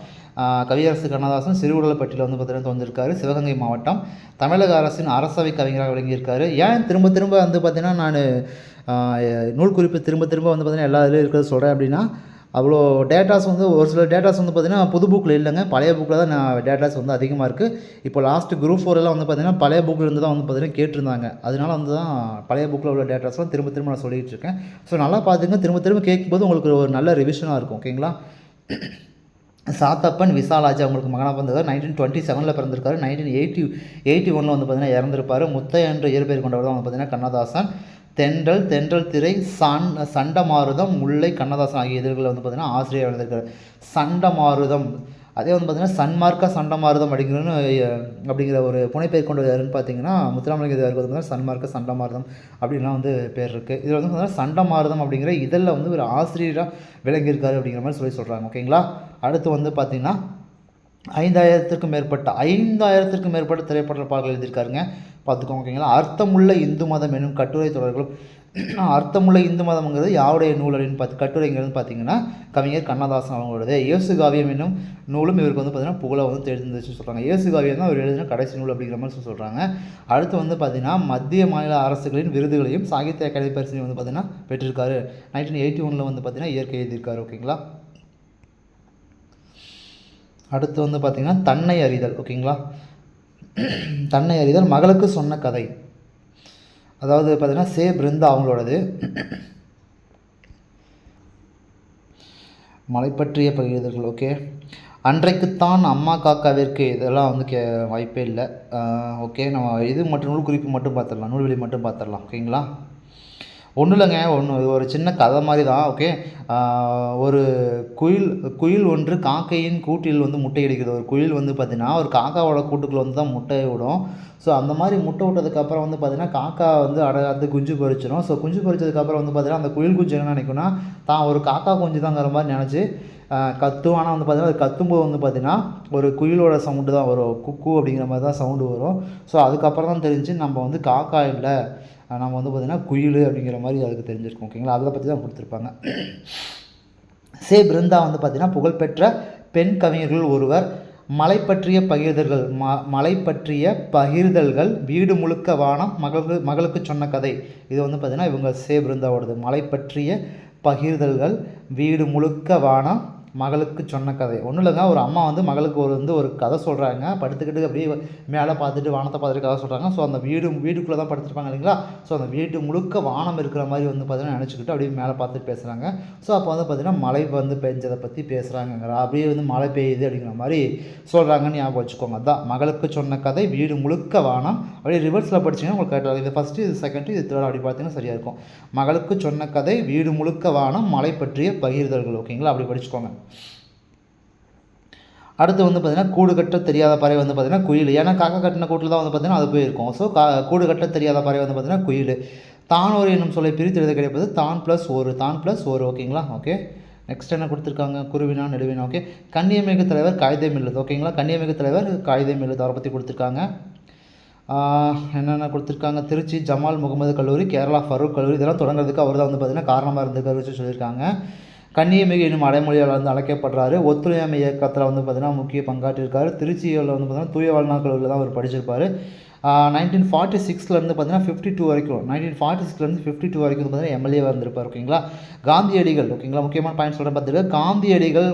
கவியரசு கண்ணதாசன் சிறுகுடல்பட்டியில் வந்து பார்த்திங்கன்னா வந்திருக்காரு. சிவகங்கை மாவட்டம். தமிழக அரசின் அரசவை கவிஞராக விளங்கியிருக்காரு. ஏன் திரும்ப வந்து பார்த்திங்கன்னா நான் நூல் குறிப்பு திரும்ப வந்து பார்த்திங்கன்னா எல்லா இதிலும் இருக்கிறது சொல்கிறேன் அப்படின்னா அவ்வளோ டேட்டாஸ் வந்து ஒரு சில டேட்டாஸ் வந்து பார்த்திங்கன்னா புது புக்கில் இல்லைங்க, பழைய புக்கில் தான் டேட்டாஸ் வந்து அதிகமாக இருக்குது. இப்போ லாஸ்ட்டு குரூப் 4 எல்லாம் வந்து பார்த்திங்கன்னா பழைய புக்கில் இருந்து தான் வந்து பார்த்திங்கன்னா கேட்டிருந்தாங்க. அதனால வந்து தான் பழைய புக்கில் உள்ள டேட்டாஸ்லாம் திரும்ப நான் சொல்லிகிட்டு இருக்கேன். ஸோ நல்லா பார்த்துங்க, திரும்ப கேட்கும்போது உங்களுக்கு ஒரு நல்ல ரிவிஷனாக இருக்கும் ஓகேங்களா. சாத்தப்பன் விசாலாஜி அவங்களுக்கு மகனாக பிறந்தவர். 1927 பிறந்திருக்காரு. 1981 வந்து பார்த்திங்கன்னா இறந்திருப்பார். முத்தையா என்ற இயற்பெயர் கொண்டவர் தான் வந்து பார்த்திங்கன்னா கண்ணதாசன். தென்றல் திரை, சண்டமாருதம், முல்லை கண்ணதாசன் ஆகிய இதழ்களில் வந்து பார்த்திங்கன்னா ஆசிரியர் எழுந்திருக்காரு. சண்டமாருதம் அதே வந்து பார்த்திங்கன்னா சன்மார்க்க சண்டமாருதம் அப்படிங்கிற ஒரு புனைப்பெயர் கொண்டு யாருன்னு பார்த்தீங்கன்னா முத்துராமலிங்க தேவருக்கு வந்து பார்த்திங்கன்னா சன்மார்க்க சண்டமாருதம் அப்படின்லாம் வந்து பேர் இருக்குது. இதில் வந்து பார்த்திங்கன்னா சண்டமாருதம் அப்படிங்கிற இதழில் வந்து ஒரு ஆசிரியராக விளங்கியிருக்காரு அப்படிங்கிற மாதிரி சொல்கிறாங்க ஓகேங்களா. அடுத்து வந்து பார்த்திங்கன்னா 5000த்திற்கும் மேற்பட்ட திரைப்பட பாடல்கள் எழுதியிருக்காருங்க, பார்த்துக்கோங்க ஓகேங்களா. அர்த்தமுள்ள இந்து மதம் என்னும் கட்டுரை தொடர்களும். அர்த்தமுள்ள இந்து மதம்ங்கிறது யாருடைய நூல் அப்படின்னு கட்டுரைங்கிறது பார்த்திங்கன்னா கவிஞர் கண்ணதாசன் அவங்களோடது. இயேசு காவியம் என்னும் நூலும் இவருக்கு வந்து பார்த்திங்கன்னா புகழை வந்து தெரிஞ்சிருந்துச்சு சொல்கிறாங்க. இயேசு காவியம் தான் அவர் எழுதின கடைசி நூல் அப்படிங்கிற மாதிரி சொல்கிறாங்க. அடுத்து வந்து பார்த்திங்கன்னா மத்திய மாநில அரசுகளின் விருதுகளையும் சாகித்ய அகாடமி பரிசையும் வந்து பார்த்திங்கன்னா பெற்றிருக்காரு. 1981 வந்து பார்த்திங்கன்னா இயற்கை எழுதியிருக்காரு ஓகேங்களா. அடுத்து வந்து பார்த்திங்கன்னா தன்னை அறிதல் ஓகேங்களா. தன்னை அறிதல் மகளுக்கு சொன்ன கதை, அதாவது பார்த்திங்கன்னா சே பிருந்தா அவங்களோடது. மலை பற்றிய பகிர்தல்கள் ஓகே. அன்றைக்குத்தான் அம்மா காக்காவிற்கு இதெல்லாம் வந்து வாய்ப்பே இல்லை ஓகே. நம்ம இது மட்டும் நூல் குறிப்பு மட்டும் பார்த்துடலாம், நூல்வெளி மட்டும் பார்த்துடலாம் ஓகேங்களா. ஒன்றும் இல்லைங்க, ஒரு சின்ன கதை மாதிரி தான். ஓகே. ஒரு குயில் குயில் ஒன்று காக்கையின் கூட்டில் வந்து முட்டையிடுகிறது. ஒரு குயில் வந்து பார்த்திங்கன்னா ஒரு காக்காவோட கூட்டுக்குள்ள வந்து தான் முட்டையை விடும். ஸோ அந்த மாதிரி முட்டை விட்டதுக்கப்புறம் வந்து பார்த்திங்கன்னா காக்கா வந்து அடகாத்து குஞ்சு பொரிச்சிடும். ஸோ குஞ்சு பொரிச்சதுக்கப்புறம் வந்து பார்த்திங்கன்னா அந்த குயில் குஞ்சு என்ன நினைக்கும்னா தான் ஒரு காக்கா குஞ்சு தாங்கிற மாதிரி நினச்சி கத்தும். ஆனால் வந்து பார்த்திங்கன்னா அது கத்தும்போது வந்து பார்த்திங்கன்னா ஒரு குயிலோட சவுண்டு தான் வரும், குக்கு அப்படிங்கிற மாதிரி தான் சவுண்டு வரும். ஸோ அதுக்கப்புறம் தான் தெரிஞ்சு நம்ம வந்து காக்கா இல்லை, நம்ம வந்து பார்த்திங்கன்னா குயில் அப்படிங்கிற மாதிரி அதுக்கு தெரிஞ்சிருக்கும். ஓகேங்களா, அதை பற்றி தான் கொடுத்துருப்பாங்க. சே பிருந்தா வந்து பார்த்திங்கன்னா புகழ்பெற்ற பெண் கவிஞர்கள் ஒருவர். மலை பற்றிய பகிர்தல்கள் மலை பற்றிய பகிர்தல்கள் வீடு முழுக்க வானம் மகளுக்கு சொன்ன கதை. இது வந்து பார்த்திங்கன்னா இவங்க சே பிருந்தாவோடது. மலை பற்றிய பகிர்தல்கள் வீடு முழுக்க வானம் மகளுக்கு சொன்ன கதை. ஒன்றும் இல்லைங்க, ஒரு அம்மா வந்து மகளுக்கு ஒரு கதை சொல்கிறாங்க. படுத்துக்கிட்டு அப்படியே மேலே பார்த்துட்டு வானத்தை பார்த்துட்டு கதை சொல்கிறாங்க. ஸோ அந்த வீடுக்குள்ளே தான் படுத்துருப்பாங்க இல்லைங்களா. ஸோ அந்த வீடு முழுக்க வானம் இருக்கிற மாதிரி வந்து பார்த்திங்கன்னா நினச்சிக்கிட்டு அப்படியே மேலே பார்த்துட்டு பேசுகிறாங்க. ஸோ அப்போ வந்து பார்த்திங்கன்னா மழை வந்து பெஞ்சதை பற்றி பேசுகிறாங்க. அப்படியே வந்து மழை பெய்யுது அப்படிங்கிற மாதிரி சொல்கிறாங்கன்னு ஞாபகம் வச்சுக்கோங்க. அதுதான் மகளுக்கு சொன்ன கதை வீடு முழுக்க வானம். அப்படியே ரிவர்ஸில் படிச்சிங்கன்னா உங்களுக்கு கரெக்டாக இது ஃபஸ்ட்டு, இது செகண்டு, இது தேர்ட் அப்படி பார்த்தீங்கன்னா சரியாக இருக்கும். மகளுக்கு சொன்ன கதை வீடு முழுக்க வானம் மலை பற்றிய பகிர்தல்கள். ஓகேங்களா, அப்படி படிச்சுக்கோங்க. அடுத்து வந்து பார்த்திங்கன்னா கூடு கட்ட தெரியாத பறவை வந்து பார்த்திங்கன்னா குயில். ஏன்னா காக்கா கட்டின கூட்டில் தான் வந்து பார்த்திங்கன்னா அது போயிருக்கும். ஸோ கூடு கட்ட தெரியாத பறவை வந்து பார்த்திங்கன்னா குயில். தான் ஒரு என்னும் சொல்லை பிரித்து எழுத கிடைப்பது தான் ப்ளஸ் ஒரு. ஓகேங்களா. ஓகே, நெக்ஸ்ட் என்ன கொடுத்துருக்காங்க, குருவினா நெடுவினா. ஓகே, கன்னியமிகு தலைவர் காகிதம் இல்லது. ஓகேங்களா, கன்னியமிகு தலைவர் காகிதம் இல்லது, அவரை பற்றி கொடுத்துருக்காங்க. என்னென்ன கொடுத்துருக்காங்க, திருச்சி ஜமால் முகமது கல்லூரி, கேரளா ஃபரூக் கல்லூரி, இதெல்லாம் தொடங்குறதுக்கு அவர் தான் வந்து பார்த்திங்கன்னா காரணமாக இருந்திருக்காரு சொல்லியிருக்காங்க. கன்னியமிகு என்னும் அடைமொழியால் வந்து அழைக்கப்படுறாரு. ஒத்துழையாமை இயக்கத்தில் வந்து பார்த்திங்கன்னா முக்கிய பங்காற்றிருக்காரு. திருச்சியில் வந்து பார்த்திங்கன்னா தூய வாழ்நாள் கல்லூரியில் தான் அவர் படிச்சிருப்பார். 1946 பார்த்திங்கன்னா 52 வரைக்கும் 1946 52 வரைக்கும் வந்து பார்த்திங்கன்னா எம்எல்ஏவாக இருந்திருப்பார். ஓகேங்களா. காந்தியடிகள், ஓகேங்களா, முக்கியமான பாயிண்ட் சொல்கிறேன் பார்த்துட்டு, காந்தியடிகள்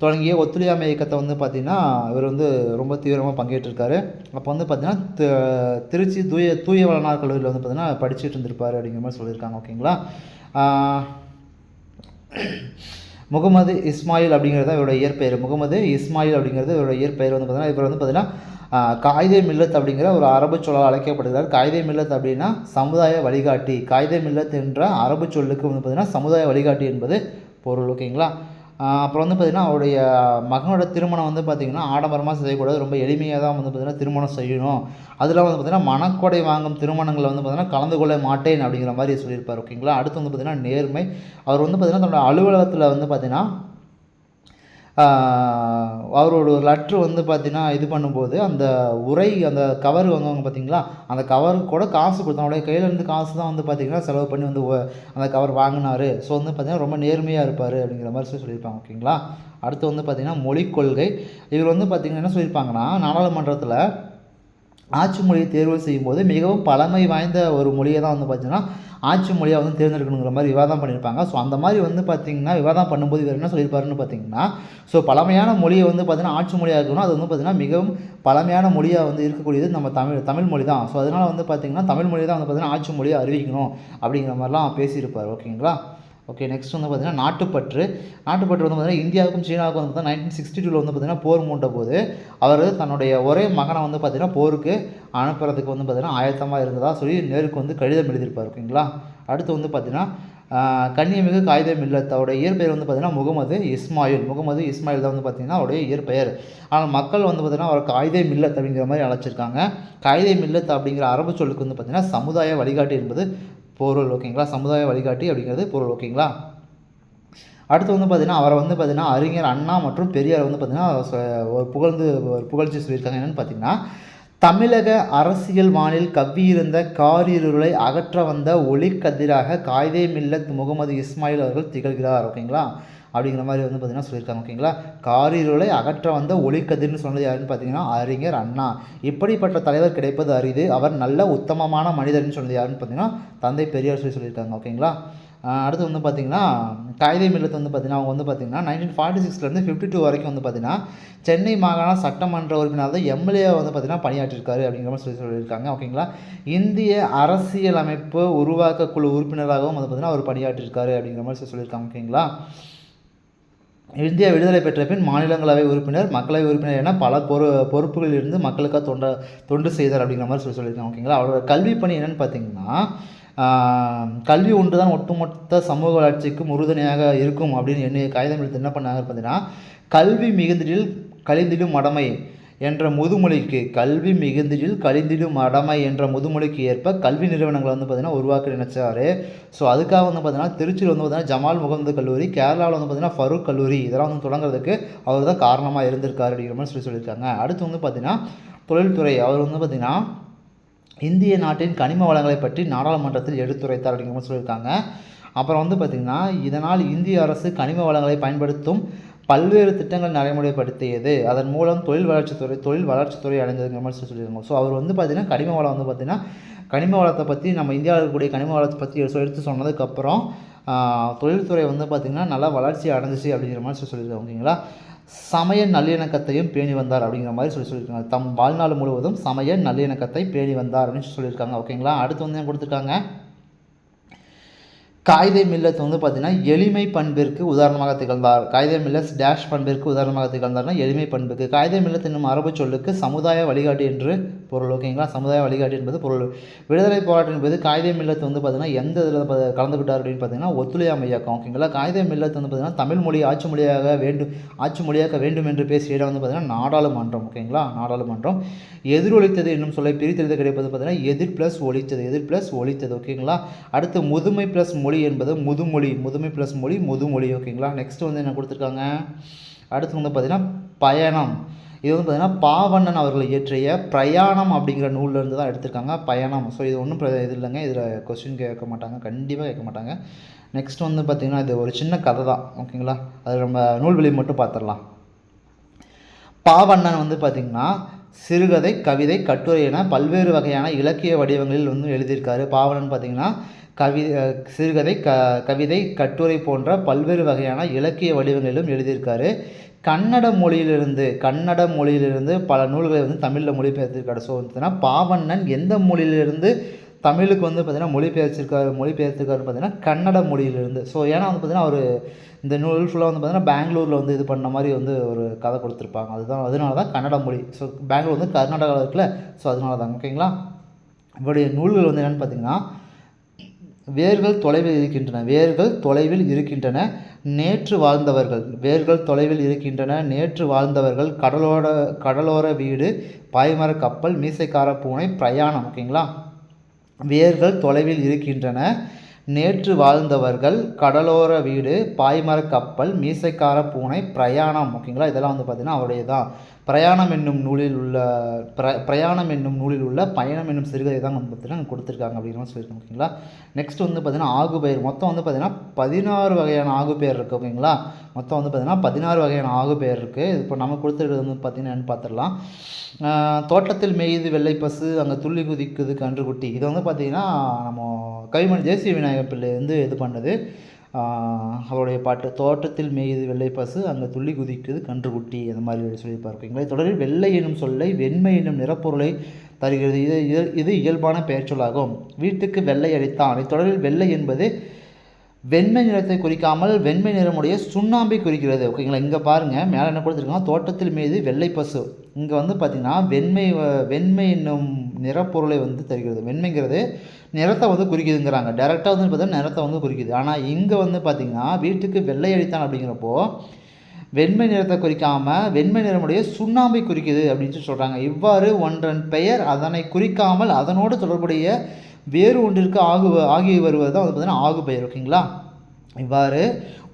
தொடங்கிய ஒத்துழையாமை இயக்கத்தை வந்து பார்த்திங்கன்னா இவர் வந்து ரொம்ப தீவிரமாக பங்கேற்றிருக்காரு. அப்போ வந்து பார்த்திங்கன்னா திருச்சி தூய வாழ்நாள் கல்லூரியில் வந்து பார்த்திங்கன்னா படிச்சுட்டு இருந்திருப்பார் அப்படிங்கிற மாதிரி சொல்லியிருக்காங்க. ஓகேங்களா. முகமது இஸ்மாயில் அப்படிங்கிறது இவரோட இயற்பெயர். முகமது இஸ்மாயில் அப்படிங்கிறது இவரோட இயற்பெயர் வந்து பார்த்திங்கன்னா இவர் வந்து பார்த்திங்கன்னா காயிதே மில்லத் அப்படிங்கிற ஒரு அரபு சொல்லால் அழைக்கப்படுகிறார். காயிதே மில்லத் அப்படின்னா சமுதாய வழிகாட்டி. காயிதே மில்லத் என்ற அரபு சொல்லுக்கு வந்து பார்த்திங்கன்னா சமுதாய வழிகாட்டி என்பது பொருள். ஓகேங்களா. அப்புறம் வந்து பார்த்திங்கன்னா அவருடைய மகனோட திருமணம் வந்து பார்த்திங்கன்னா ஆடம்பரமாக செய்யக்கூடாது, ரொம்ப எளிமையாக தான் வந்து பார்த்திங்கன்னா திருமணம் செய்யணும். அதில் வந்து பார்த்திங்கன்னா மனக்கொடை வாங்கும் திருமணங்களை வந்து பார்த்திங்கன்னா கலந்து கொள்ள மாட்டேன் அப்படிங்கிற மாதிரி சொல்லியிருப்பார். ஓகேங்களா. அடுத்து வந்து பார்த்திங்கன்னா நேர்மை. அவர் வந்து பார்த்திங்கன்னா தன்னோட அலுவலகத்தில் வந்து பார்த்திங்கன்னா அவரோட ஒரு லெட்ரு வந்து பார்த்திங்கன்னா இது பண்ணும்போது அந்த அந்த கவர் வாங்குவாங்க பார்த்திங்களா, அந்த கவருக்கு கூட காசு கொடுத்தோம். அவருடைய கையிலேருந்து காசு தான் வந்து பார்த்திங்கன்னா செலவு பண்ணி வந்து அந்த கவர் வாங்கினார். ஸோ வந்து பார்த்திங்கன்னா ரொம்ப நேர்மையாக இருப்பார் அப்படிங்கிற மாதிரி சொல்லியிருப்பாங்க. ஓகேங்களா. அடுத்து வந்து பார்த்திங்கன்னா மொழிக் கொள்கை. இவர் வந்து பார்த்திங்கன்னா என்ன சொல்லியிருப்பாங்கன்னா, நாடாளுமன்றத்தில் ஆட்சி மொழியை தேர்வு செய்யும்போது மிகவும் பழமை வாய்ந்த ஒரு மொழியை தான் வந்து பார்த்திங்கன்னா ஆட்சி மொழியாக வந்து தேர்ந்தெடுக்கணுங்கிற மாதிரி விவாதம் பண்ணியிருப்பாங்க. ஸோ அந்த மாதிரி வந்து பார்த்திங்கன்னா விவாதம் பண்ணும்போது இவர் என்ன சொல்லியிருப்பாருன்னு பார்த்திங்கன்னா, ஸோ பழமையான மொழியை வந்து பார்த்திங்கன்னா ஆட்சி மொழியாக இருக்கணும், அது வந்து பார்த்திங்கன்னா மிகவும் பழமையான மொழியாக வந்து இருக்கக்கூடியது நம்ம தமிழ் மொழி தான். ஸோ அதனால் வந்து பார்த்திங்கன்னா தமிழ் மொழி தான் வந்து பார்த்திங்கன்னா ஆட்சி மொழியாக அறிவிக்கணும் அப்படிங்கிற மாதிரிலாம் பேசியிருப்பார். ஓகேங்களா. ஓகே, நெக்ஸ்ட் வந்து பார்த்திங்கன்னா நாட்டுப்பற்று வந்து பார்த்திங்கன்னா இந்தியாவுக்கும் சீனாவுக்கும் வந்து 1962 வந்து பார்த்திங்கன்னா போர் மூண்ட போது அவர் தன்னுடைய ஒரே மகனை வந்து பார்த்திங்கன்னா போருக்கு அனுப்புறதுக்கு வந்து பார்த்திங்கன்னா ஆயத்தமாக இருந்ததாக சொல்லி நேருக்கு வந்து கடிதம் எழுதியிருப்பார். ஓகேங்களா. அடுத்து வந்து பார்த்திங்கன்னா கன்னியமிகு காகிதம் இல்லத், அவருடைய இயற்பெயர் வந்து பார்த்திங்கன்னா முகமது இஸ்மாயில் தான் வந்து பார்த்திங்கன்னா அவருடைய இயற்பெயர். ஆனால் மக்கள் வந்து பார்த்திங்கன்னா அவர் காகிதம் மில்லத் அப்படிங்கிற மாதிரி அழைச்சிருக்காங்க. காகிதம் மில்லத் அப்படிங்கிற அரபு சொல்லுக்கு வந்து பார்த்திங்கன்னா சமுதாய வழிகாட்டி என்பது பொருள். ஓகேங்களா. சமுதாய வழிகாட்டி அப்படிங்கிறது பொருள். ஓகேங்களா. அடுத்து வந்து பார்த்திங்கன்னா அவரை வந்து பார்த்திங்கன்னா அறிஞர் அண்ணா மற்றும் பெரியார் வந்து பார்த்திங்கன்னா ஒரு புகழ்ச்சி சொல்லியிருக்காங்க. என்னென்னு பார்த்திங்கன்னா, தமிழக அரசியல் வானில் கவ்வியிருந்த காரிருளை அகற்ற வந்த ஒளிக்கதிராக காயிதே மில்லத் முகமது இஸ்மாயில் அவர்கள் திகழ்கிறார். ஓகேங்களா. அப்படிங்கிற மாதிரி வந்து பார்த்திங்கன்னா சொல்லியிருக்காங்க. ஓகேங்களா. காரிருளை அகற்ற வந்த ஒளிக்கதிர்னு சொன்னது யாருன்னு பார்த்திங்கன்னா அறிஞர் அண்ணா. இப்படிப்பட்ட தலைவர் கிடைப்பது அரிது, அவர் நல்ல உத்தமமான மனிதர்னு சொன்னது யாருன்னு பார்த்திங்கன்னா தந்தை பெரியார் சொல்லியிருக்காங்க. ஓகேங்களா. அடுத்து வந்து பார்த்திங்கன்னா காயிதே மில்லத் வந்து பார்த்திங்கன்னா அவங்க வந்து பார்த்திங்கன்னா 1946 52 வரைக்கும் வந்து பார்த்திங்கன்னா சென்னை மாகாண சட்டமன்ற உறுப்பினர் தான் எம்எல்ஏ வந்து பார்த்திங்கன்னா பணியாற்றிருக்காரு அப்படிங்கிற மாதிரி சொல்லியிருக்காங்க. ஓகேங்களா. இந்திய அரசியலமைப்பு உருவாக்க குழு உறுப்பினராகவும் வந்து பார்த்திங்கன்னா அவர் பணியாற்றிருக்காரு அப்படிங்கிற மாதிரி சொல்லியிருக்காங்க. ஓகேங்களா. இந்தியா விடுதலை பெற்ற பின் மாநிலங்களவை உறுப்பினர், மக்களவை உறுப்பினர் என பல பொறுப்புகளில் இருந்து மக்களுக்காக தொண்டு செய்தார் அப்படிங்கிற மாதிரி சொல்லியிருக்காங்க. ஓகேங்களா. அவரோட கல்வி பணி என்னென்னு பார்த்தீங்கன்னா கல்வி ஒன்று தான் ஒட்டுமொத்த சமூக வளர்ச்சிக்கும் உறுதுணையாக இருக்கும் அப்படின்னு எண்ணிய காகிதம் எழுத்து என்ன பண்ணாங்க பார்த்தீங்கன்னா, கல்வி மிகுந்திடில் கழிந்திடும் மடமை என்ற முதுமொழிக்கு, கல்வி மிகுந்திடில் கழிந்திடும் மடமை என்ற முதுமொழிக்கு ஏற்ப கல்வி நிறுவனங்களை வந்து பார்த்திங்கன்னா உருவாக்க நினைச்சாரு. ஸோ அதுக்காக வந்து பார்த்திங்கன்னா திருச்சியில் வந்து பார்த்திங்கன்னா ஜமால் முகமது கல்லூரி, கேரளாவில் வந்து பார்த்திங்கன்னா ஃபரூக் கல்லூரி, இதெல்லாம் வந்து தொடங்குறதுக்கு அவர் தான் காரணமாக இருந்திருக்காரு அப்படிங்கிற மாதிரி சொல்லியிருக்காங்க. அடுத்து வந்து பார்த்திங்கன்னா தொழில்துறை, அவர் வந்து பார்த்திங்கன்னா இந்திய நாட்டின் கனிம வளங்களை பற்றி நாடாளுமன்றத்தில் எடுத்துரைத்தார் அப்படிங்கிற மாதிரி சொல்லியிருக்காங்க. அப்புறம் வந்து பார்த்திங்கன்னா இதனால் இந்திய அரசு கனிம வளங்களை பயன்படுத்தும் பல்வேறு திட்டங்கள் நடைமுறைப்படுத்தியது, அதன் மூலம் தொழில் வளர்ச்சித்துறை அடைந்ததுங்கிற மாதிரி சொல்லியிருக்காங்க. ஸோ அவர் வந்து பார்த்திங்கன்னா கனிம வளம் வந்து பார்த்திங்கன்னா கனிம வளத்தை பற்றி நம்ம இந்தியாவில் இருக்கக்கூடிய கனிம வளத்தை பற்றி எடுத்து சொன்னதுக்கப்புறம் தொழில்துறை வந்து பார்த்திங்கன்னா நல்லா வளர்ச்சி அடைஞ்சிச்சு அப்படிங்கிற மாதிரி சொல்லியிருக்காங்க. ஓகேங்களா. சமய நல்லிணக்கத்தையும் பேணி வந்தார் அப்படிங்கிற மாதிரி சொல்லியிருக்காங்க. தம் வாழ்நாள் முழுவதும் சமய நல்லிணக்கத்தை பேணி வந்தார் அப்படின்னு சொல்லியிருக்காங்க. ஓகேங்களா. அடுத்து வந்து கொடுத்துருக்காங்க, காயிதே மில்லத் வந்து பார்த்திங்கன்னா எளிமை பண்பிற்கு உதாரணமாக திகழ்ந்தார். காயிதே மில்லத் டேஷ் பண்பிற்கு உதாரணமாக திகழ்ந்தார்னா எளிமை பண்புக்கு. காயிதே மில்லத் என்னும் அரபு சொல்லுக்கு சமுதாய வழிகாட்டி என்று பொருள். ஓகேங்களா. சமுதாய வழிகாட்டி என்பது பொருள். விடுதலை போராட்டம் என்பது காயிதே மில்லத் வந்து பார்த்திங்கன்னா எந்த இதில் கலந்துக்கிட்டார் அப்படின்னு பார்த்திங்கன்னா ஒத்துழையாமை இயக்கம். ஓகேங்களா. காயிதே மில்லத் வந்து பார்த்திங்கன்னா தமிழ் மொழி ஆட்சி மொழியாக்க வேண்டும் என்று பேசிய இடம் வந்து பார்த்திங்கன்னா நாடாளுமன்றம். ஓகேங்களா. நாடாளுமன்றம். எதிரொலித்தது என்னும் சொல்லை பிரித்தெழுத கிடைப்பது பார்த்திங்கன்னா எதிர் ப்ளஸ் ஒலித்தது. ஓகேங்களா. அடுத்து முதுமை ப்ளஸ் மொழி என்பது முதுமை ப்ளஸ் முதுமொழி. ஓகேங்களா. நெக்ஸ்ட் வந்து என்ன கொடுத்துருக்காங்க, அடுத்து வந்து பார்த்திங்கன்னா பயணம். இது வந்து பார்த்திங்கன்னா பாவண்ணன் அவர்கள் இயற்றிய பிரயாணம் அப்படிங்கிற நூல்லேருந்து தான் எடுத்திருக்காங்க. பயணம். ஸோ இது ஒன்றும் இது இல்லைங்க, இதில் கொஸ்டின் கேட்க மாட்டாங்க, கண்டிப்பாக கேட்க மாட்டாங்க. நெக்ஸ்ட் வந்து பார்த்திங்கன்னா இது ஒரு சின்ன கதை தான். ஓகேங்களா. அது நம்ம நூல்வெளி மட்டும் பார்த்துடலாம். பாவண்ணன் வந்து பார்த்திங்கன்னா சிறுகதை, கவிதை, கட்டுரை என பல்வேறு வகையான இலக்கிய வடிவங்களில் வந்து எழுதியிருக்காரு. பாவண்ணன் பார்த்திங்கன்னா சிறுகதை, கவிதை, கட்டுரை போன்ற பல்வேறு வகையான இலக்கிய வடிவங்களிலும் எழுதியிருக்காரு. கன்னட மொழியிலிருந்து பல நூல்களை வந்து தமிழில் மொழிபெயர்த்திருக்காரு. ஸோ பார்த்தீங்கன்னா பாவண்ணன் எந்த மொழியிலிருந்து தமிழுக்கு வந்து பார்த்திங்கன்னா மொழிபெயர்த்திருக்காருன்னு பார்த்திங்கன்னா கன்னட மொழியிலிருந்து. ஸோ ஏன்னா வந்து பார்த்திங்கன்னா அவர் இந்த நூல் ஃபுல்லாக வந்து பார்த்திங்கன்னா பெங்களூரில் வந்து இது பண்ண மாதிரி வந்து ஒரு கதை கொடுத்துருப்பாங்க. அதனால தான் கன்னட மொழி. ஸோ பெங்களூர் வந்து கர்நாடகாவில் இருக்குல்ல, ஸோ அதனால தான். ஓகேங்களா. இவருடைய நூல்கள் வந்து என்னென்னு பார்த்திங்கன்னா வேர்கள் தொலைவில் இருக்கின்றன, நேற்று வாழ்ந்தவர்கள், கடலோர வீடு, பாய்மர கப்பல், மீசைக்கார பூனை, பிரயாணம். ஓகேங்களா. வேர்கள் தொலைவில் இருக்கின்றன, நேற்று வாழ்ந்தவர்கள், கடலோர வீடு, பாய்மர கப்பல், மீசைக்கார பூனை, பிரயாணம். ஓகேங்களா. இதெல்லாம் வந்து பார்த்திங்கன்னா அவருடைய தான். பிரயாணம் என்னும் நூலில் உள்ள பயணம் என்னும் சிறுகதை தான் வந்து பார்த்திங்கன்னா கொடுத்துருக்காங்க அப்படின்னு சொல்லியிருக்காங்க. ஓகேங்களா. நெக்ஸ்ட் வந்து பார்த்திங்கன்னா ஆகுபெயர். மொத்தம் வந்து பார்த்திங்கன்னா 16 வகையான ஆகுபெயர் இருக்குது. ஓகேங்களா. மொத்தம் வந்து பார்த்திங்கன்னா 16 வகையான ஆகுபெயர் இருக்குது. இப்போ நம்ம கொடுத்துருக்கிறது வந்து பார்த்திங்கன்னா பார்த்துடலாம். தோட்டத்தில் மேயுது வெள்ளை பசு, அங்கே துள்ளி குதிக்குது கன்றுக்குட்டி. இதை வந்து பார்த்திங்கன்னா நம்ம கவிமணி தேசிய விநாயகர் பிள்ளை வந்து இது பண்ணது அவருடைய பாட்டு. தோட்டத்தில் மேயுது வெள்ளை பசு, அங்கே துள்ளி குதிக்குது கன்றுக்குட்டி, அந்த மாதிரி சொல்லியிருப்பார். ஓகேங்களா. தொடரில் வெள்ளை எனும் சொல்லை வெண்மை என்னும் நிறப்பொருளை தருகிறது. இது இயல்பான பெயர் சொல்லாகும். வீட்டுக்கு வெள்ளை அடித்தான். இத்தொடரில் வெள்ளை என்பது வெண்மை நிறத்தை குறிக்காமல் வெண்மை நிறமுடைய சுண்ணாம்பை குறிக்கிறது. ஓகேங்களா. இங்கே பாருங்கள், மேலே என்ன கொடுத்துருக்காங்க, தோட்டத்தில் மீது வெள்ளை பசு. இங்கே வந்து பார்த்திங்கன்னா வெண்மை என்னும் நிறப்பொருளை வந்து தருகிறது. வெண்மைங்கிறது நிறத்தை வந்து குறிக்குதுங்கிறாங்க. டேரெக்டாக வந்து பார்த்தீங்கன்னா நிறத்தை வந்து குறிக்குது. ஆனால் இங்கே வந்து பார்த்திங்கன்னா வீட்டுக்கு வெள்ளை அடித்தான் அப்படிங்கிறப்போ வெண்மை நிறத்தை குறிக்காமல் வெண்மை நிறமுடைய சுண்ணாம்பை குறிக்குது அப்படின்னு சொல்கிறாங்க. இவ்வாறு ஒன்றன் பெயர் அதனை குறிக்காமல் அதனோடு தொடர்புடைய வேறு ஒன்றிற்கு ஆகி வருவது தான் வந்து பார்த்திங்கன்னா ஆகு பெயர். ஓகேங்களா. இவ்வாறு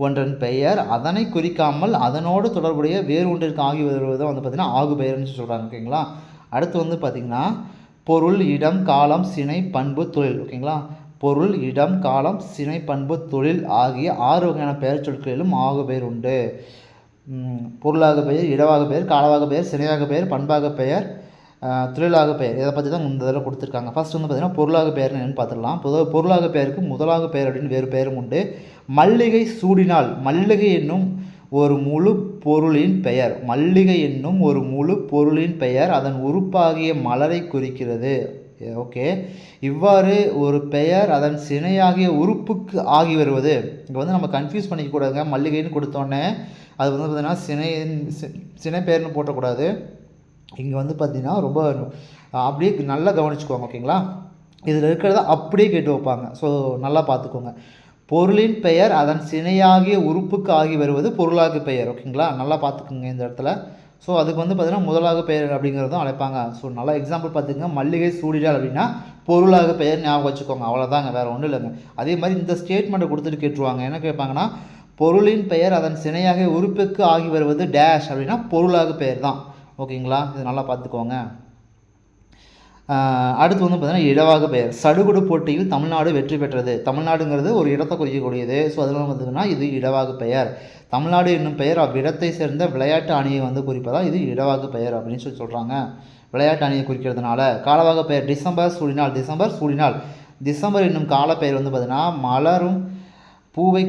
ஒன்றன் பெயர் அதனை குறிக்காமல் அதனோடு தொடர்புடைய வேறு ஒன்றிற்கு ஆகி வருவது தான் வந்து பார்த்திங்கன்னா ஆகு பெயர்னு சொல்கிறாங்க. ஓகேங்களா. அடுத்து வந்து பார்த்திங்கன்னா பொருள், இடம், காலம், சினை, பண்பு, தொழில். ஓகேங்களா. பொருள், இடம், காலம், சினை, பண்பு, தொழில் ஆகிய 6 வகையான பெயர் சொற்களிலும் ஆகு பெயர் உண்டு. பொருளாக பெயர், இடவாக பெயர், காலவாக பெயர், சினையாக பெயர், பண்பாக பெயர், தொழிலாக பெயர். இதை பற்றி தான் இந்த இதில் கொடுத்துருக்காங்க. ஃபர்ஸ்ட் வந்து பார்த்திங்கன்னா பொருளாக பெயர் என்னென்னு பார்த்துடலாம். பொருளாக பெயருக்கு முதலாக பெயர் அப்படின்னு வேறு பெயரும் உண்டு. மல்லிகை சூடினால், மல்லிகை என்னும் ஒரு முழு பொருளின் பெயர் அதன் உறுப்பாகிய மலரை குறிக்கிறது. ஓகே. இவ்வாறு ஒரு பெயர் அதன் சினையாகிய உறுப்புக்கு ஆகி வருவது. இங்கே வந்து நம்ம கன்ஃபியூஸ் பண்ணிக்கூடாதுங்க. மல்லிகைன்னு கொடுத்தோன்னே அது வந்து பார்த்திங்கன்னா சினை பெயர்னு போட்டக்கூடாது. இங்கே வந்து பார்த்திங்கன்னா ரொம்ப அப்படியே நல்லா கவனிச்சுக்குவாங்க. ஓகேங்களா. இதில் இருக்கிறத அப்படியே கேட்டு வைப்பாங்க. ஸோ நல்லா பார்த்துக்கோங்க. பொருளின் பெயர் அதன் சினையாகிய உறுப்புக்கு ஆகி வருவது பொருளாகு பெயர். ஓகேங்களா, நல்லா பார்த்துக்குங்க இந்த இடத்துல. ஸோ அதுக்கு வந்து பார்த்திங்கன்னா முதலாக பெயர் அப்படிங்கிறதும் அழைப்பாங்க. ஸோ நல்லா எக்ஸாம்பிள் பார்த்துக்கங்க, மல்லிகை சூடினாள் அப்படின்னா பொருளாக பெயர் ஞாபகம் வச்சுக்கோங்க, அவ்வளோதாங்க, வேறு ஒன்றும் இல்லைங்க. அதே மாதிரி இந்த ஸ்டேட்மெண்ட்டை கொடுத்துட்டு கேட்டுருவாங்க. என்ன கேட்பாங்கன்னா, பொருளின் பெயர் அதன் சினையாக உறுப்புக்கு ஆகி வருவது டேஷ் அப்படின்னா பொருளாக பெயர் தான். ஓகேங்களா, இது நல்லா பார்த்துக்கோங்க. அடுத்து வந்து பார்த்திங்கன்னா இடவாக பெயர். சடுகுடு போட்டியில் தமிழ்நாடு வெற்றி பெற்றது. தமிழ்நாடுங்கிறது ஒரு இடத்தை குறிக்கக்கூடியது. ஸோ அதனால் பார்த்திங்கன்னா இது இடவாக பெயர். தமிழ்நாடு என்னும் பெயர் அவ்விடத்தை சேர்ந்த விளையாட்டு அணியை வந்து குறிப்பதால் இது இடவாக பெயர் அப்படின்னு சொல்கிறாங்க. விளையாட்டு அணியை குறிக்கிறதுனால. காலவாக பெயர் டிசம்பர் சூடினால். டிசம்பர் சூடினால். டிசம்பர் என்னும் கால பெயர் வந்து பார்த்திங்கன்னா மலரும் பூவை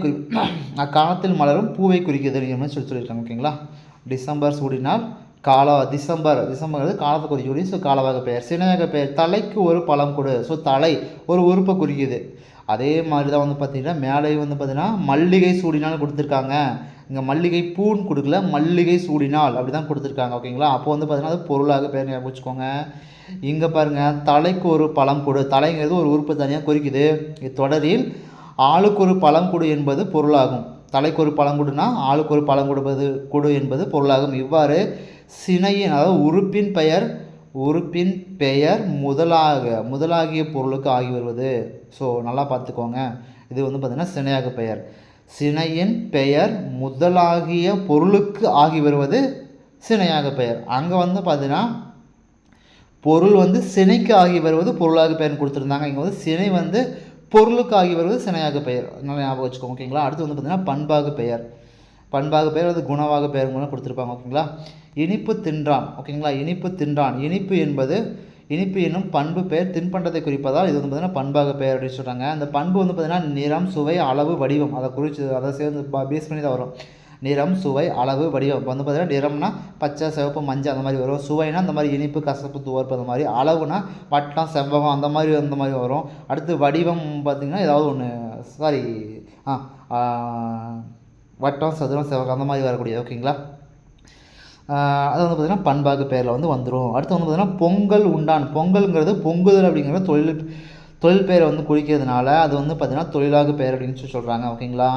அக்காலத்தில் மலரும் பூவை குறிக்கிறது சொல்லியிருக்காங்க. ஓகேங்களா, டிசம்பர் சூடினால் டிசம்பர் காலத்தை குறிக்கக்கூடிய ஸோ காலவாக பெயர். சினையாக பெயர் தலைக்கு ஒரு பழம் கொடு. ஸோ தலை ஒரு உறுப்பை குறிக்குது. அதே மாதிரி தான் வந்து பார்த்திங்கன்னா மேலே வந்து பார்த்திங்கன்னா மல்லிகை சூடினால் கொடுத்துருக்காங்க. இங்கே மல்லிகை பூன்னு கொடுக்கல, மல்லிகை சூடினால் அப்படி தான் கொடுத்துருக்காங்க. ஓகேங்களா, அப்போ வந்து பார்த்திங்கன்னா அது பொருளாக பெயர் ஞாபகம் வச்சுக்கோங்க. இங்கே பாருங்கள், தலைக்கு ஒரு பழம் கொடு. தலைங்கிறது ஒரு உறுப்பு தனியாக குறிக்குது. இத்தொடரில் ஆளுக்கு ஒரு பழம் கொடு என்பது பொருளாகும். தலைக்கு ஒரு பழம் கொடுனா ஆளுக்கு ஒரு பழம் கொடு என்பது பொருளாகும். இவ்வாறு சினையின் அதாவது உறுப்பின் பெயர் முதலாகிய பொருளுக்கு ஆகி வருவது. ஸோ நல்லா பார்த்துக்கோங்க, இது வந்து பார்த்திங்கன்னா சினையாக பெயர். சினையின் பெயர் முதலாகிய பொருளுக்கு ஆகி வருவது சினையாக பெயர். அங்கே வந்து பார்த்திங்கன்னா பொருள் வந்து சினைக்கு ஆகி வருவது பொருளாக பெயர்னு கொடுத்துருந்தாங்க. இங்கே வந்து சினை வந்து பொருளுக்கு ஆகி வருவது சினையாக பெயர். நல்லா ஞாபகம் வச்சுக்கோங்க. ஓகேங்களா, அடுத்து வந்து பார்த்திங்கன்னா பண்பாக பெயர். பண்பாக பெயர் அது குணவாக பெயர் மூலம் கொடுத்துருப்பாங்க. ஓகேங்களா, இனிப்பு தின்றான். ஓகேங்களா, இனிப்பு தின்றான். இனிப்பு என்னும் பண்பு பெயர் தின்பண்டத்தை குறிப்பதால் இது வந்து பார்த்திங்கன்னா பண்பாக பெயர் அப்படின்னு சொல்கிறாங்க. அந்த பண்பு வந்து பார்த்திங்கன்னா நிறம், சுவை, அளவு, வடிவம் அதை சேர்ந்து பேஸ் பண்ணி தான் வரும். நிறம், சுவை, அளவு, வடிவம். இப்போ வந்து பார்த்திங்கன்னா நிறம்னா பச்சை, சிவப்பு, மஞ்சள் அந்த மாதிரி வரும். சுவைனா அந்த மாதிரி இனிப்பு, கசப்பு, துவர்ப்பு அந்த மாதிரி. அளவுனா வட்டம், செவ்வகம் அந்த மாதிரி வரும். அடுத்து வடிவம் பார்த்திங்கன்னா ஏதாவது ஒன்று வட்டம், சதுரம், செவ்வகம் அந்த மாதிரி வரக்கூடியது. ஓகேங்களா, அது வந்து பார்த்திங்கன்னா பண்பாகு பெயரில் வந்து வந்துடும். அடுத்து வந்து பார்த்திங்கன்னா பொங்கல் உண்டான். பொங்கல்ங்கிறது பொங்குதல் அப்படிங்கிற தொழில் பெயரை வந்து குறிக்கிறதுனால அது வந்து பார்த்திங்கன்னா தொழிலாக பெயர் அப்படின்னு சொல்கிறாங்க. ஓகேங்களா,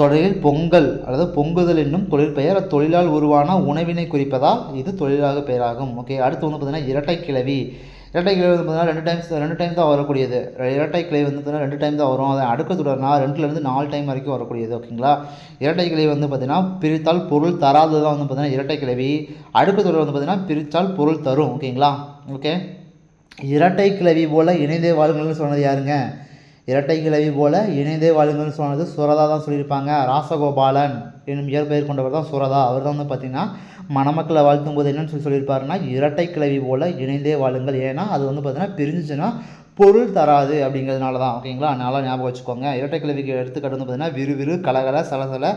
தொடரில் பொங்கல் அதாவது பொங்குதல் என்னும் தொழில் பெயர் தொழிலால் உருவான உணவினை குறிப்பதால் இது தொழிலாக பெயராகும். ஓகே, அடுத்து வந்து பார்த்திங்கன்னா இரட்டை கிளவி வந்து பார்த்திங்கன்னா ரெண்டு டைம் தான் வரக்கூடியது. இரட்டை கிளவி வந்து பார்த்திங்கன்னா 2 டைம் தான் வரும். அதை அடுக்கு தொடர்னா 2லேருந்து 4 டைம் வரைக்கும் வரக்கூடியது. ஓகேங்களா, இரட்டை கிளவி வந்து பார்த்திங்கன்னா பிரித்தால் பொருள் தராது தான் வந்து பார்த்திங்கன்னா இரட்டை கிளவி. அடுக்கு தொடர் வந்து பார்த்திங்கன்னா பிரித்தால் பொருள் தரும். ஓகேங்களா, ஓகே, இரட்டை கிளவி போல் இணைந்தே வாழுங்கள்னு சொன்னது யாருங்க? இரட்டை கிளவி போல் இணைந்தே வாழுங்கள்னு சொன்னது சுரதா தான் சொல்லியிருப்பாங்க. ராசகோபாலன் என்னும் இயற்பெயர் கொண்டவர் தான் சுரதா. அவர் தான் வந்து பார்த்திங்கன்னா மணமக்களை வாழ்த்தும் போது என்னன்னு சொல்லியிருப்பாருன்னா இரட்டை கிளவி போல் இணைந்தே வாழுங்கள். ஏன்னா அது வந்து பார்த்திங்கன்னா பிரிஞ்சிச்சுன்னா பொருள் தராது அப்படிங்கிறதுனால தான். ஓகேங்களா, நல்லா ஞாபகம் வச்சுக்கோங்க. இரட்டை கிளவிக்கு எடுத்துக்காட்டு வந்து பார்த்திங்கன்னா விறுவிறு, கலகல, சலசல,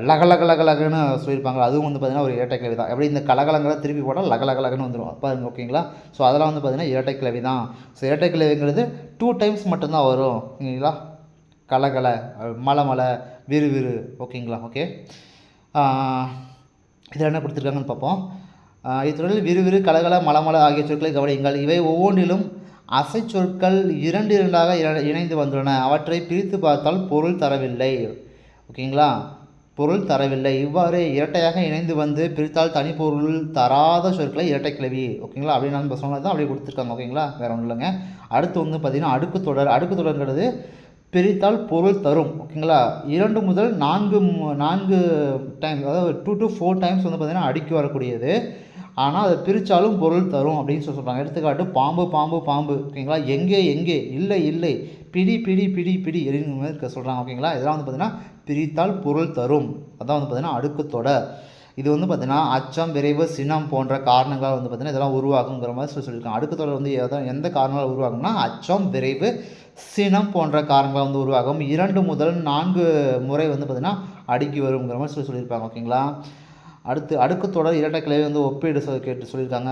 லகலகலகலகன்னு சொல்லியிருப்பாங்க. அதுவும் வந்து பார்த்திங்கன்னா ஒரு இரட்டை கிளவி தான். எப்படி இந்த கலகலங்களை திருப்பி போட்டால் லகலகலகன்னு வந்துடும் பாருங்க. ஓகேங்களா, ஸோ அதெல்லாம் வந்து பார்த்திங்கன்னா இரட்டை கிளவி தான். ஸோ இரட்டை கிளவிங்கிறது 2 டைம்ஸ் மட்டும்தான் வரும். ஓகேங்களா, கலகல, மலை, விறுவிறு. ஓகேங்களா, ஓகே, இதில் என்ன கொடுத்துருக்காங்கன்னு பார்ப்போம். இத்தொடரில் விறுவிறு, கலகல, மலை ஆகிய சொற்களை கவனியுங்கள். இவை ஒவ்வொன்றிலும் அசை சொற்கள் 2 இணைந்து வந்துள்ளன. அவற்றை பிரித்து பார்த்தால் பொருள் தரவில்லை. ஓகேங்களா, பொருள் தரவில்லை. இவ்வாறு இரட்டையாக இணைந்து வந்து பிரித்தால் தனி பொருள் தராத சொற்களை இரட்டை கிளவி. ஓகேங்களா, அப்படின்னு நம்ம சொன்னது தான் அப்படியே கொடுத்துருக்காங்க. ஓகேங்களா, வேறு ஒன்றும் இல்லைங்க. அடுத்து வந்து பார்த்திங்கன்னா அடுக்கு தொடர்ங்கிறது பிரித்தால் பொருள் தரும். ஓகேங்களா, 2 முதல் 4 டைம் அதாவது 2 to 4 டைம்ஸ் வந்து பார்த்திங்கன்னா அடுக்கி வரக்கூடியது. ஆனால் அதை பிரித்தாலும் பொருள் தரும் அப்படின்னு சொல்கிறாங்க. எடுத்துக்காட்டு பாம்பு. ஓகேங்களா, எங்கே இல்லை, பிடி அப்படிங்கிற மாதிரி சொல்கிறாங்க. ஓகேங்களா, இதெல்லாம் வந்து பார்த்திங்கன்னா பிரித்தால் பொருள் தரும். அதான் வந்து பார்த்திங்கன்னா அடுக்கு தொடர். இது வந்து பார்த்திங்கன்னா அச்சம், விரைவு, சினம் போன்ற காரணங்களால் வந்து பார்த்திங்கன்னா இதெல்லாம் உருவாகுங்கிற மாதிரி சொல்லியிருக்காங்க. அடுக்கு தொடர் வந்து எந்த காரணங்களால் உருவாகும்னா அச்சம், விரைவு, சினம் போன்ற காரணங்களால் வந்து உருவாகும். 2 முதல் 4 முறை வந்து பார்த்திங்கன்னா அடுக்கி வருங்கிற மாதிரி சொல்லியிருப்பாங்க. ஓகேங்களா, அடுத்து அடுக்கு தொடர் இரட்டை கிளவி வந்து ஒப்பீடு கேட்டு சொல்லியிருக்காங்க.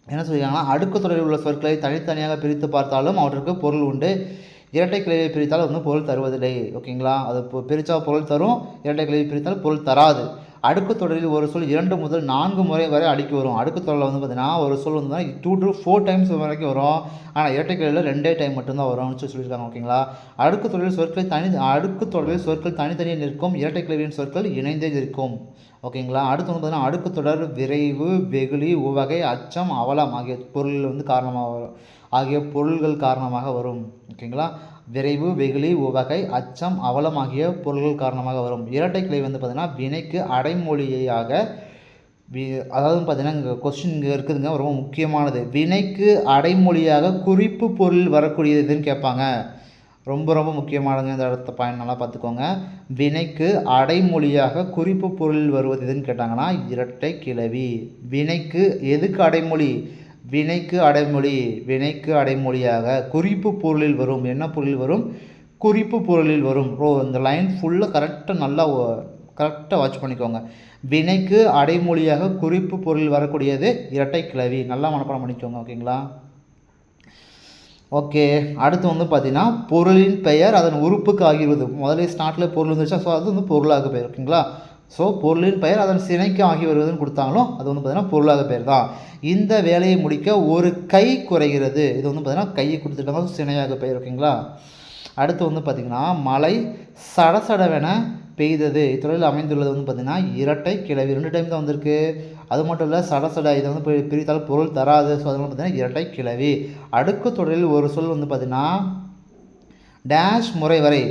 என்ன சொல்லியிருக்காங்கன்னா அடுக்கு தொடரில் உள்ள சொற்களை தனித்தனியாக பிரித்து பார்த்தாலும் அவற்றுக்கு பொருள் உண்டு. இரட்டை கிளவியை பிரித்தால் வந்து பொருள் தருவதில்லை. ஓகேங்களா, அது பிரித்தா பொருள் தரும், இரட்டை கிளவி பிரித்தால் பொருள் தராது. அடுக்கு தொடரில் ஒரு சொல் 2 முதல் 4 முறை வரை அடுக்கி வரும். அடுக்கு தொடரில் வந்து பார்த்திங்கன்னா ஒரு சொல் வந்து 2 to 4 டைம்ஸ் வரைக்கும் வரும். ஆனால் இரட்டைக்கிளையில் 2 டைம் மட்டும்தான் வரும்னு சொல்லியிருக்காங்க. ஓகேங்களா. அடுக்கு தொடரில் சொற்கள் தனித்தனியே நிற்கும். இரட்டைக்கிளையின் சொற்கள் இணைந்தே இருக்கும். ஓகேங்களா. அடுத்து வந்து பார்த்திங்கன்னா அடுக்கு தொடர் விரைவு, வெகுளி, உவகை, அச்சம், அவலம் ஆகிய பொருள் வந்து காரணமாக வரும் ஆகிய பொருள்கள் காரணமாக வரும். ஓகேங்களா. விரைவு, வெகுளி, உவகை, அச்சம், அவலம் ஆகிய பொருள்கள் காரணமாக வரும். இரட்டைக்கிளை வந்து பார்த்திங்கன்னா வினைக்கு அடைமொழியாக அதாவது பார்த்திங்கன்னா இங்கே கொஸ்டின் இங்கே இருக்குதுங்க, ரொம்ப முக்கியமானது. வினைக்கு அடைமொழியாக குறிப்பு பொருள் வரக்கூடியதுன்னு கேட்பாங்க. ரொம்ப ரொம்ப முக்கியமானதுங்க. இந்த இடத்த பாயிண்ட் நல்லா பார்த்துக்கோங்க. வினைக்கு அடைமொழியாக குறிப்பு பொருள் வருவது எதுன்னு கேட்டாங்கன்னா இரட்டை கிளவி. வினைக்கு எதுக்கு அடைமொழி? வினைக்கு அடைமொழியாக குறிப்பு பொருளில் வரும். என்ன பொருளில் வரும்? குறிப்பு பொருளில் வரும். இந்த லைன் ஃபுல்லாக கரெக்டாக வாட்ச் பண்ணிக்கோங்க. வினைக்கு அடைமொழியாக குறிப்பு பொருள் வரக்கூடியது இரட்டை கிளவி. நல்லா மனப்பாடம் பண்ணிக்கோங்க. ஓகேங்களா. ஓகே. அடுத்து வந்து பார்த்தீங்கன்னா பொருளின் பெயர் அதன் உறுப்புக்கு ஆகிவிடுவது. முதல்ல ஸ்டார்ட்டில் பொருள் வந்துருச்சா, ஸோ அது வந்து பொருளாக பெயர். ஓகேங்களா. ஸோ பொருளின் பெயர் அதன் சினைக்கு ஆகி வருவதுன்னு கொடுத்தாங்களோ அது வந்து பார்த்திங்கன்னா பொருளாக பெயர் தான். இந்த வேலையை முடிக்க ஒரு கை குறைகிறது. இது வந்து பார்த்திங்கன்னா கையை கொடுத்துட்டாங்க, சினையாக பெயர். ஓகேங்களா. அடுத்து வந்து பார்த்திங்கன்னா மழை சடசடவென பெய்தது. இத்துறையில் அமைந்துள்ளது வந்து பார்த்திங்கன்னா இரட்டை கிளவி. 2 டைம் தான் வந்திருக்கு. அது மட்டும் இல்லை, சடசட இதை வந்து பிரித்தால் பொருள் தராது. ஸோ அதனால் பார்த்திங்கன்னா இரட்டை கிளவி. அடுக்கு தொடரில் ஒரு சொல் வந்து பார்த்திங்கன்னா டேஷ் முறை வரை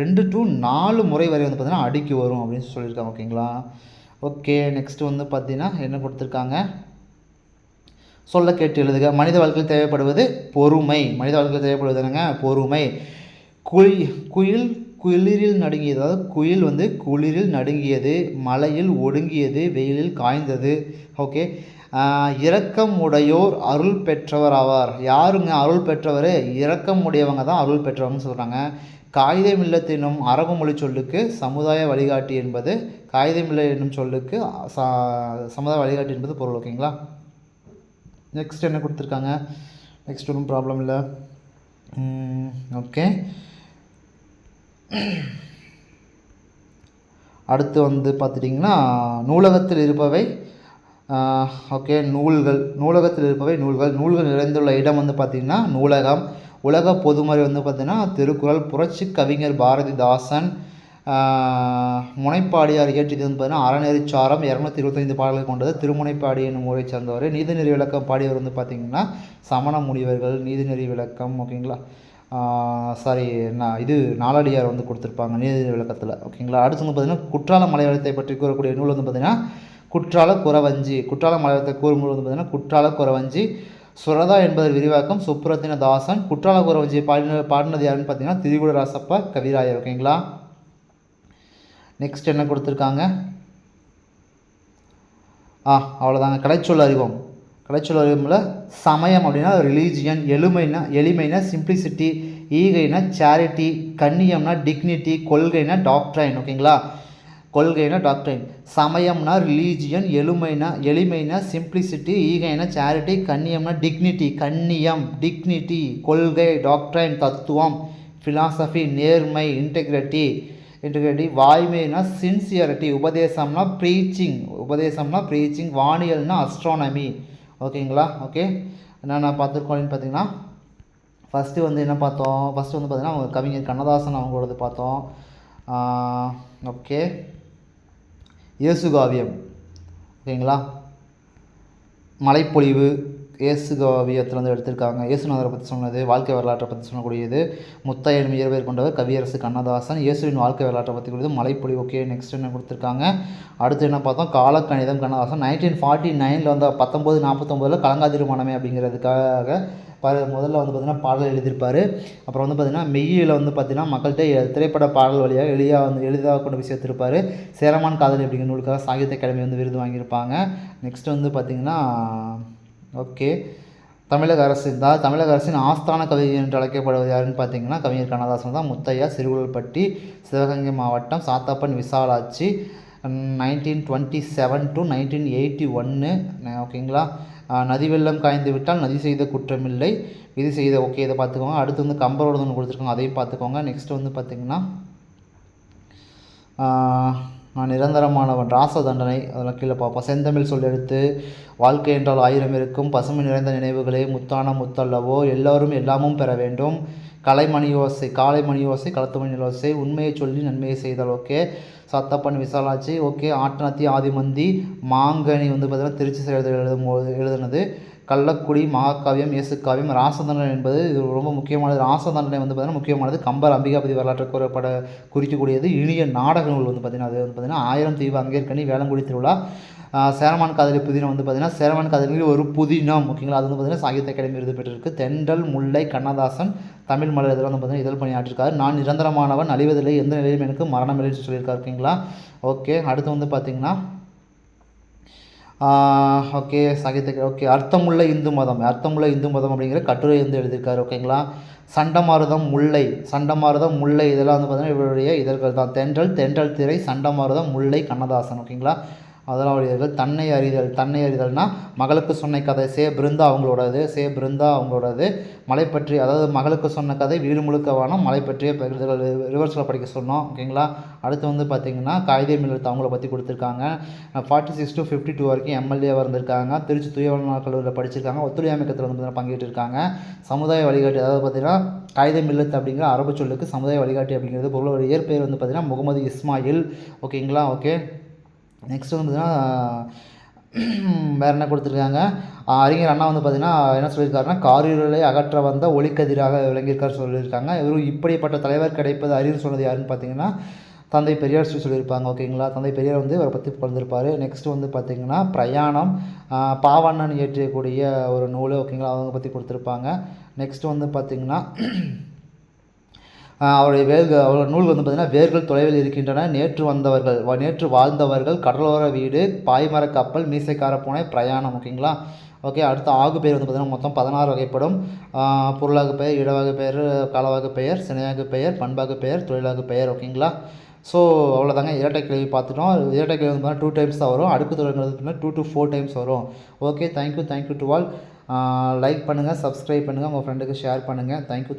2 to 4 முறை வரை வந்து பார்த்திங்கன்னா அடுக்கி வரும் அப்படின்னு சொல்லியிருக்காங்க. ஓகேங்களா. ஓகே. நெக்ஸ்ட் வந்து பார்த்திங்கன்னா என்ன கொடுத்துருக்காங்க, சொல்ல கேட்டு எழுதுக. மனித வாழ்க்கையில் தேவைப்படுவது பொறுமை. மனித வாழ்க்கையில் தேவைப்படுவது என்னங்க? பொறுமை. குளிரில் நடுங்கியது. அதாவது குயில் வந்து குளிரில் நடுங்கியது, மழையில் ஒடுங்கியது, வெயிலில் காய்ந்தது. ஓகே. இரக்கம் உடையோர் அருள் பெற்றவர் ஆவார். யாருங்க அருள் பெற்றவர்? இரக்கம் உடையவங்க தான் அருள் பெற்றவங்கன்னு சொல்கிறாங்க. காகிதமில்லத் என்னும் அரபு மொழி சொல்லுக்கு சமுதாய வழிகாட்டி என்பது, காகிதமில்லை என்னும் சொல்லுக்கு சமுதாய வழிகாட்டி என்பது பொருள். ஓகேங்களா. நெக்ஸ்ட் என்ன கொடுத்துருக்காங்க? நெக்ஸ்ட் ஒன்றும் ப்ராப்ளம் இல்லை. ஓகே. அடுத்து வந்து பார்த்துட்டிங்கன்னா நூலகத்தில் இருப்பவை. ஓகே. நூலகத்தில் இருப்பவை நூல்கள் நிறைந்துள்ள இடம் வந்து பார்த்திங்கன்னா நூலகம். உலக பொதுமறை வந்து பார்த்திங்கன்னா திருக்குறள். புரட்சி கவிஞர் பாரதிதாசன் முனைப்பாடியார் இயற்றியது வந்து பார்த்திங்கன்னா அறநெறிச்சாரம். 225 பாடல்கள் கொண்டது. திருமுனைப்பாடி என்னும் ஊரை சேர்ந்தவர். நீதிநெறி விளக்கம் பாடியவர் வந்து பார்த்திங்கன்னா சமண முனிவர்கள். நீதிநெறி விளக்கம். ஓகேங்களா. இது நாலடியார் வந்து கொடுத்துருப்பாங்க நீதிநெறி விளக்கத்தில். ஓகேங்களா. அடுத்து வந்து பார்த்திங்கன்னா குற்றால மலையாளத்தை பற்றி கூறக்கூடிய நூல் வந்து பார்த்திங்கன்னா குற்றால குறவஞ்சி. குற்றால மலையாளத்தை கூறும் நூல் வந்து பார்த்திங்கன்னா குற்றால குறவஞ்சி. சுரதா என்பது விரிவாக்கம் சுப்ரத்தின தாசன். குற்றால குறவஞ்சியை பாடினது யாருன்னு பார்த்தீங்கன்னா திரிகுடராசப்பா கவிராயர். ஓகேங்களா. நெக்ஸ்ட் என்ன கொடுத்துருக்காங்க? அவ்வளோதாங்க. கலைச்சொல் அறிவோம். சமயம் அப்படின்னா ரிலீஜியன், எளிமைனா சிம்பிளிசிட்டி, ஈகைனா சேரிட்டி, கண்ணியம்னா டிக்னிட்டி, கொள்கைனா டாக்ட்ரைன். ஓகேங்களா. சமயம்னா ரிலீஜியன், எளிமைனா சிம்பிளிசிட்டி, ஈகைனா சேரிட்டி, கண்ணியம்னா டிக்னிட்டி, கொள்கை டாக்ட்ரைன் தத்துவம், ஃபிலாசபி நேர்மை, இன்டெகிரிட்டி, வாய்மைனா சின்சியரிட்டி, உபதேசம்னா ப்ரீச்சிங், வானியல்னா அஸ்ட்ரானமி. ஓகேங்களா. ஓகே. என்னென்ன பார்த்துருக்கோம்னு பார்த்தீங்கன்னா ஃபஸ்ட்டு வந்து என்ன பார்த்தோம்? ஃபஸ்ட்டு வந்து பார்த்திங்கன்னா அவங்க கவிஞர் கண்ணதாசன் அவங்களோடது பார்த்தோம். ஓகே. இயேசுகாவியம். ஓகேங்களா. மலைப்பொழிவு இயேசுகாவியத்தில் வந்து எடுத்திருக்காங்க. இயேசுநாதரை பற்றி சொன்னது, வாழ்க்கை வரலாற்றை பற்றி சொல்லக்கூடியது. முத்தையன் 7 பேர் கொண்டவர் கவியரசு கண்ணதாசன். இயேசுவின் வாழ்க்கை வரலாற்றை பற்றி கூடியது மலைப்பொழிவு. ஓகே. நெக்ஸ்ட் என்ன கொடுத்துருக்காங்க? அடுத்து என்ன பார்த்தோம்? காலக்கணிதம் கண்ணதாசன். 1949 வந்து 1949 கலங்காதிரு மனமே அப்படிங்கிறதுக்காக முதல்ல வந்து பார்த்திங்கன்னா பாடல் எழுதியிருப்பார். அப்புறம் வந்து பார்த்திங்கன்னா மெய்யில் வந்து பார்த்திங்கன்னா மக்கள்கிட்ட திரைப்பட பாடல் வழியாக எளிதாக கொண்டு போய் சேர்த்துருப்பார். சேரமான் காதலி அப்படிங்கிற நூலுக்காக சாகித்ய அகாடமி வந்து விருது வாங்கியிருப்பாங்க. நெக்ஸ்ட் வந்து பார்த்திங்கன்னா ஓகே. தமிழக அரசின் ஆஸ்தான கவிஞர் என்று அழைக்கப்படுவது யாருன்னு பார்த்தீங்கன்னா கவிஞர் கண்ணதாசன் தான். முத்தையா, சிறுகுழல்பட்டி, சிவகங்கை மாவட்டம், சாத்தாப்பன் விசாலாட்சி. 1927 to 1981. ஓகேங்களா. நதி வெள்ளம் காய்ந்து விட்டால் நதி செய்த குற்றமில்லை, விதி செய்த. ஓகே. இதை பார்த்துக்கோங்க. அடுத்து வந்து கம்பரோட ஒன்று கொடுத்துருக்கோங்க, அதையும் பார்த்துக்கோங்க. நெக்ஸ்ட் வந்து பார்த்திங்கன்னா நான் நிரந்தரமானவன், ராச தண்டனை, அதெல்லாம் கீழே பார்ப்போம். செந்தமிழ் சொல்லெடுத்து, வாழ்க்கை என்றால் 1000 இருக்கும், பசுமை நிறைந்த நினைவுகளே, முத்தான முத்தல்லவோ, எல்லோரும் எல்லாமும் பெற வேண்டும், கலைமணி யோசை, காலை மணி யோசை, களத்துமணி யோசை, உண்மையை சொல்லி நன்மையை செய்தால், ஓகே. சத்தப்பன் விசாலாட்சி, ஓகே. ஆட்டனத்தி ஆதிமந்தி, மாங்கனி பார்த்திங்கன்னா திருச்சி எழுதுனது. கள்ளக்குடி, மகாகாவியம், இயேசுக்காவியம், ராசதண்டனை என்பது இது ரொம்ப முக்கியமானது. ராசதண்டனை பார்த்திங்கன்னா முக்கியமானது. கம்பர் அம்பிகாபதி வரலாற்று குறிக்கக்கூடியது. இனிய நாடக நூல் பார்த்திங்கன்னா அது பார்த்திங்கன்னா 1000 தீவு, அங்கேற்கனி, வேளங்குடி திருவிழா, சேரமான் காதலி புதினம் பார்த்திங்கன்னா சேரமான் காதலி ஒரு புதினம், ஓகேங்களா. அது பார்த்திங்கன்னா சாகித்ய அகாடமி விருது பெற்றிருக்கு. தென்றல் முல்லை கண்ணதாசன் தமிழ் மலர் இதெல்லாம் பார்த்திங்கன்னா இதழ் பணியாற்றிருக்காரு. நான் நிரந்தரமானவன், அழிவதில்லை, எந்த நிலையும் எனக்கு மரணமில்லைன்னு சொல்லியிருக்காரு, ஓகேங்களா. ஓகே. அடுத்து பார்த்திங்கன்னா ஓகே சாகித்ய, ஓகே. அர்த்தமுள்ள இந்து மதம், அர்த்தமுள்ள இந்து மதம் அப்படிங்கிற கட்டுரை எழுதியிருக்காரு, ஓகேங்களா. சண்டமாருதம் முல்லை, சண்டமாருதம் முல்லை இதெல்லாம் பார்த்திங்கன்னா இவருடைய இதழ்கள் தான். தென்றல், தென்றல் திரை, சண்டமாருதம் முல்லை கண்ணதாசன், ஓகேங்களா. அதெல்லாம் இதழ்கள். தன்னை அறிதல், தன்னை அறிதல்னால் மகளுக்கு சொன்ன கதை, பிருந்தா அவங்களோடது. மலை பற்றி, அதாவது மகளுக்கு சொன்ன கதை, வீடு முழுக்க வானம், மலை பற்றிய பகிர்வுகள் ரிவர்ஸில் படிக்க சொன்னோம், ஓகேங்களா. அடுத்து பார்த்திங்கன்னா காயிதே மில்லத் அவங்கள பற்றி கொடுத்துருக்காங்க. 46 to 52 வரைக்கும் எம்எல்ஏவாக இருந்திருக்காங்க. திருச்சி தூயவனார் கல்லூரியில் படிச்சிருக்காங்க. ஒத்துழையாமை இயக்கத்தில் பங்கேற்றிருக்காங்க. சமுதாய வழிகாட்டி, அதாவது பார்த்திங்கன்னா காயிதே மில்லத் அப்படிங்கிற அரபு சொல்லுக்கு சமுதாய வழிகாட்டி அப்படிங்கிறது பொருளோட இயற்பெயர் பார்த்திங்கன்னா முகமது இஸ்மாயில், ஓகேங்களா. ஓகே. நெக்ஸ்ட்டு பார்த்திங்கன்னா வேறு என்ன கொடுத்துருக்காங்க. அறிஞர் அண்ணா பார்த்திங்கன்னா என்ன சொல்லியிருக்காருன்னா, காரிருளை அகற்ற வந்த ஒளிக்கதிராக விளங்கியிருக்காரு சொல்லியிருக்காங்க. இவர் இப்படிப்பட்ட தலைவர் கிடைப்பது அரியர் சொன்னது யாருன்னு பார்த்திங்கன்னா தந்தை பெரியார் சொல்லியிருப்பாங்க, ஓகேங்களா. தந்தை பெரியார் இவரை பற்றி பிறந்திருப்பார். நெக்ஸ்ட்டு பார்த்திங்கன்னா பிரயாணம், பாவண்ணன் இயற்றக்கூடிய ஒரு நூல், ஓகேங்களா. அவங்க பற்றி கொடுத்துருப்பாங்க. நெக்ஸ்ட்டு பார்த்திங்கன்னா அவரோட நூல் பார்த்திங்கன்னா வேர்கள் தொலைவில் இருக்கின்றன, நேற்று வாழ்ந்தவர்கள், கடலோர வீடு, பாய்மர கப்பல், மீசைக்கார பூனை, பிரயாணம், ஓகேங்களா. ஓகே. அடுத்த ஆகு பெயர் பார்த்திங்கன்னா மொத்தம் 16 வகைப்படும். பொருளாகு பெயர், இடவாகு பெயர், காலவாகு பெயர், சினையாகு பெயர், பண்பாகு பெயர், தொழிலாகு பெயர், ஓகேங்களா. ஸோ அவ்வளோதாங்க. இரட்டை கிளவி பார்த்துட்டோம். இரட்டை கிளவி பார்த்திங்கன்னா 2 டைம்ஸ் தான் வரும். அடுக்கு தொடர்கிறது பார்த்திங்கன்னா 2 to 4 டைம்ஸ் வரும். Okay. Thank you to all. Like பண்ணுங்கள், சப்ஸ்கிரைப் பண்ணுங்கள், உங்கள் ஃப்ரெண்டுக்கு ஷேர் பண்ணுங்கள். தேங்க்யூ.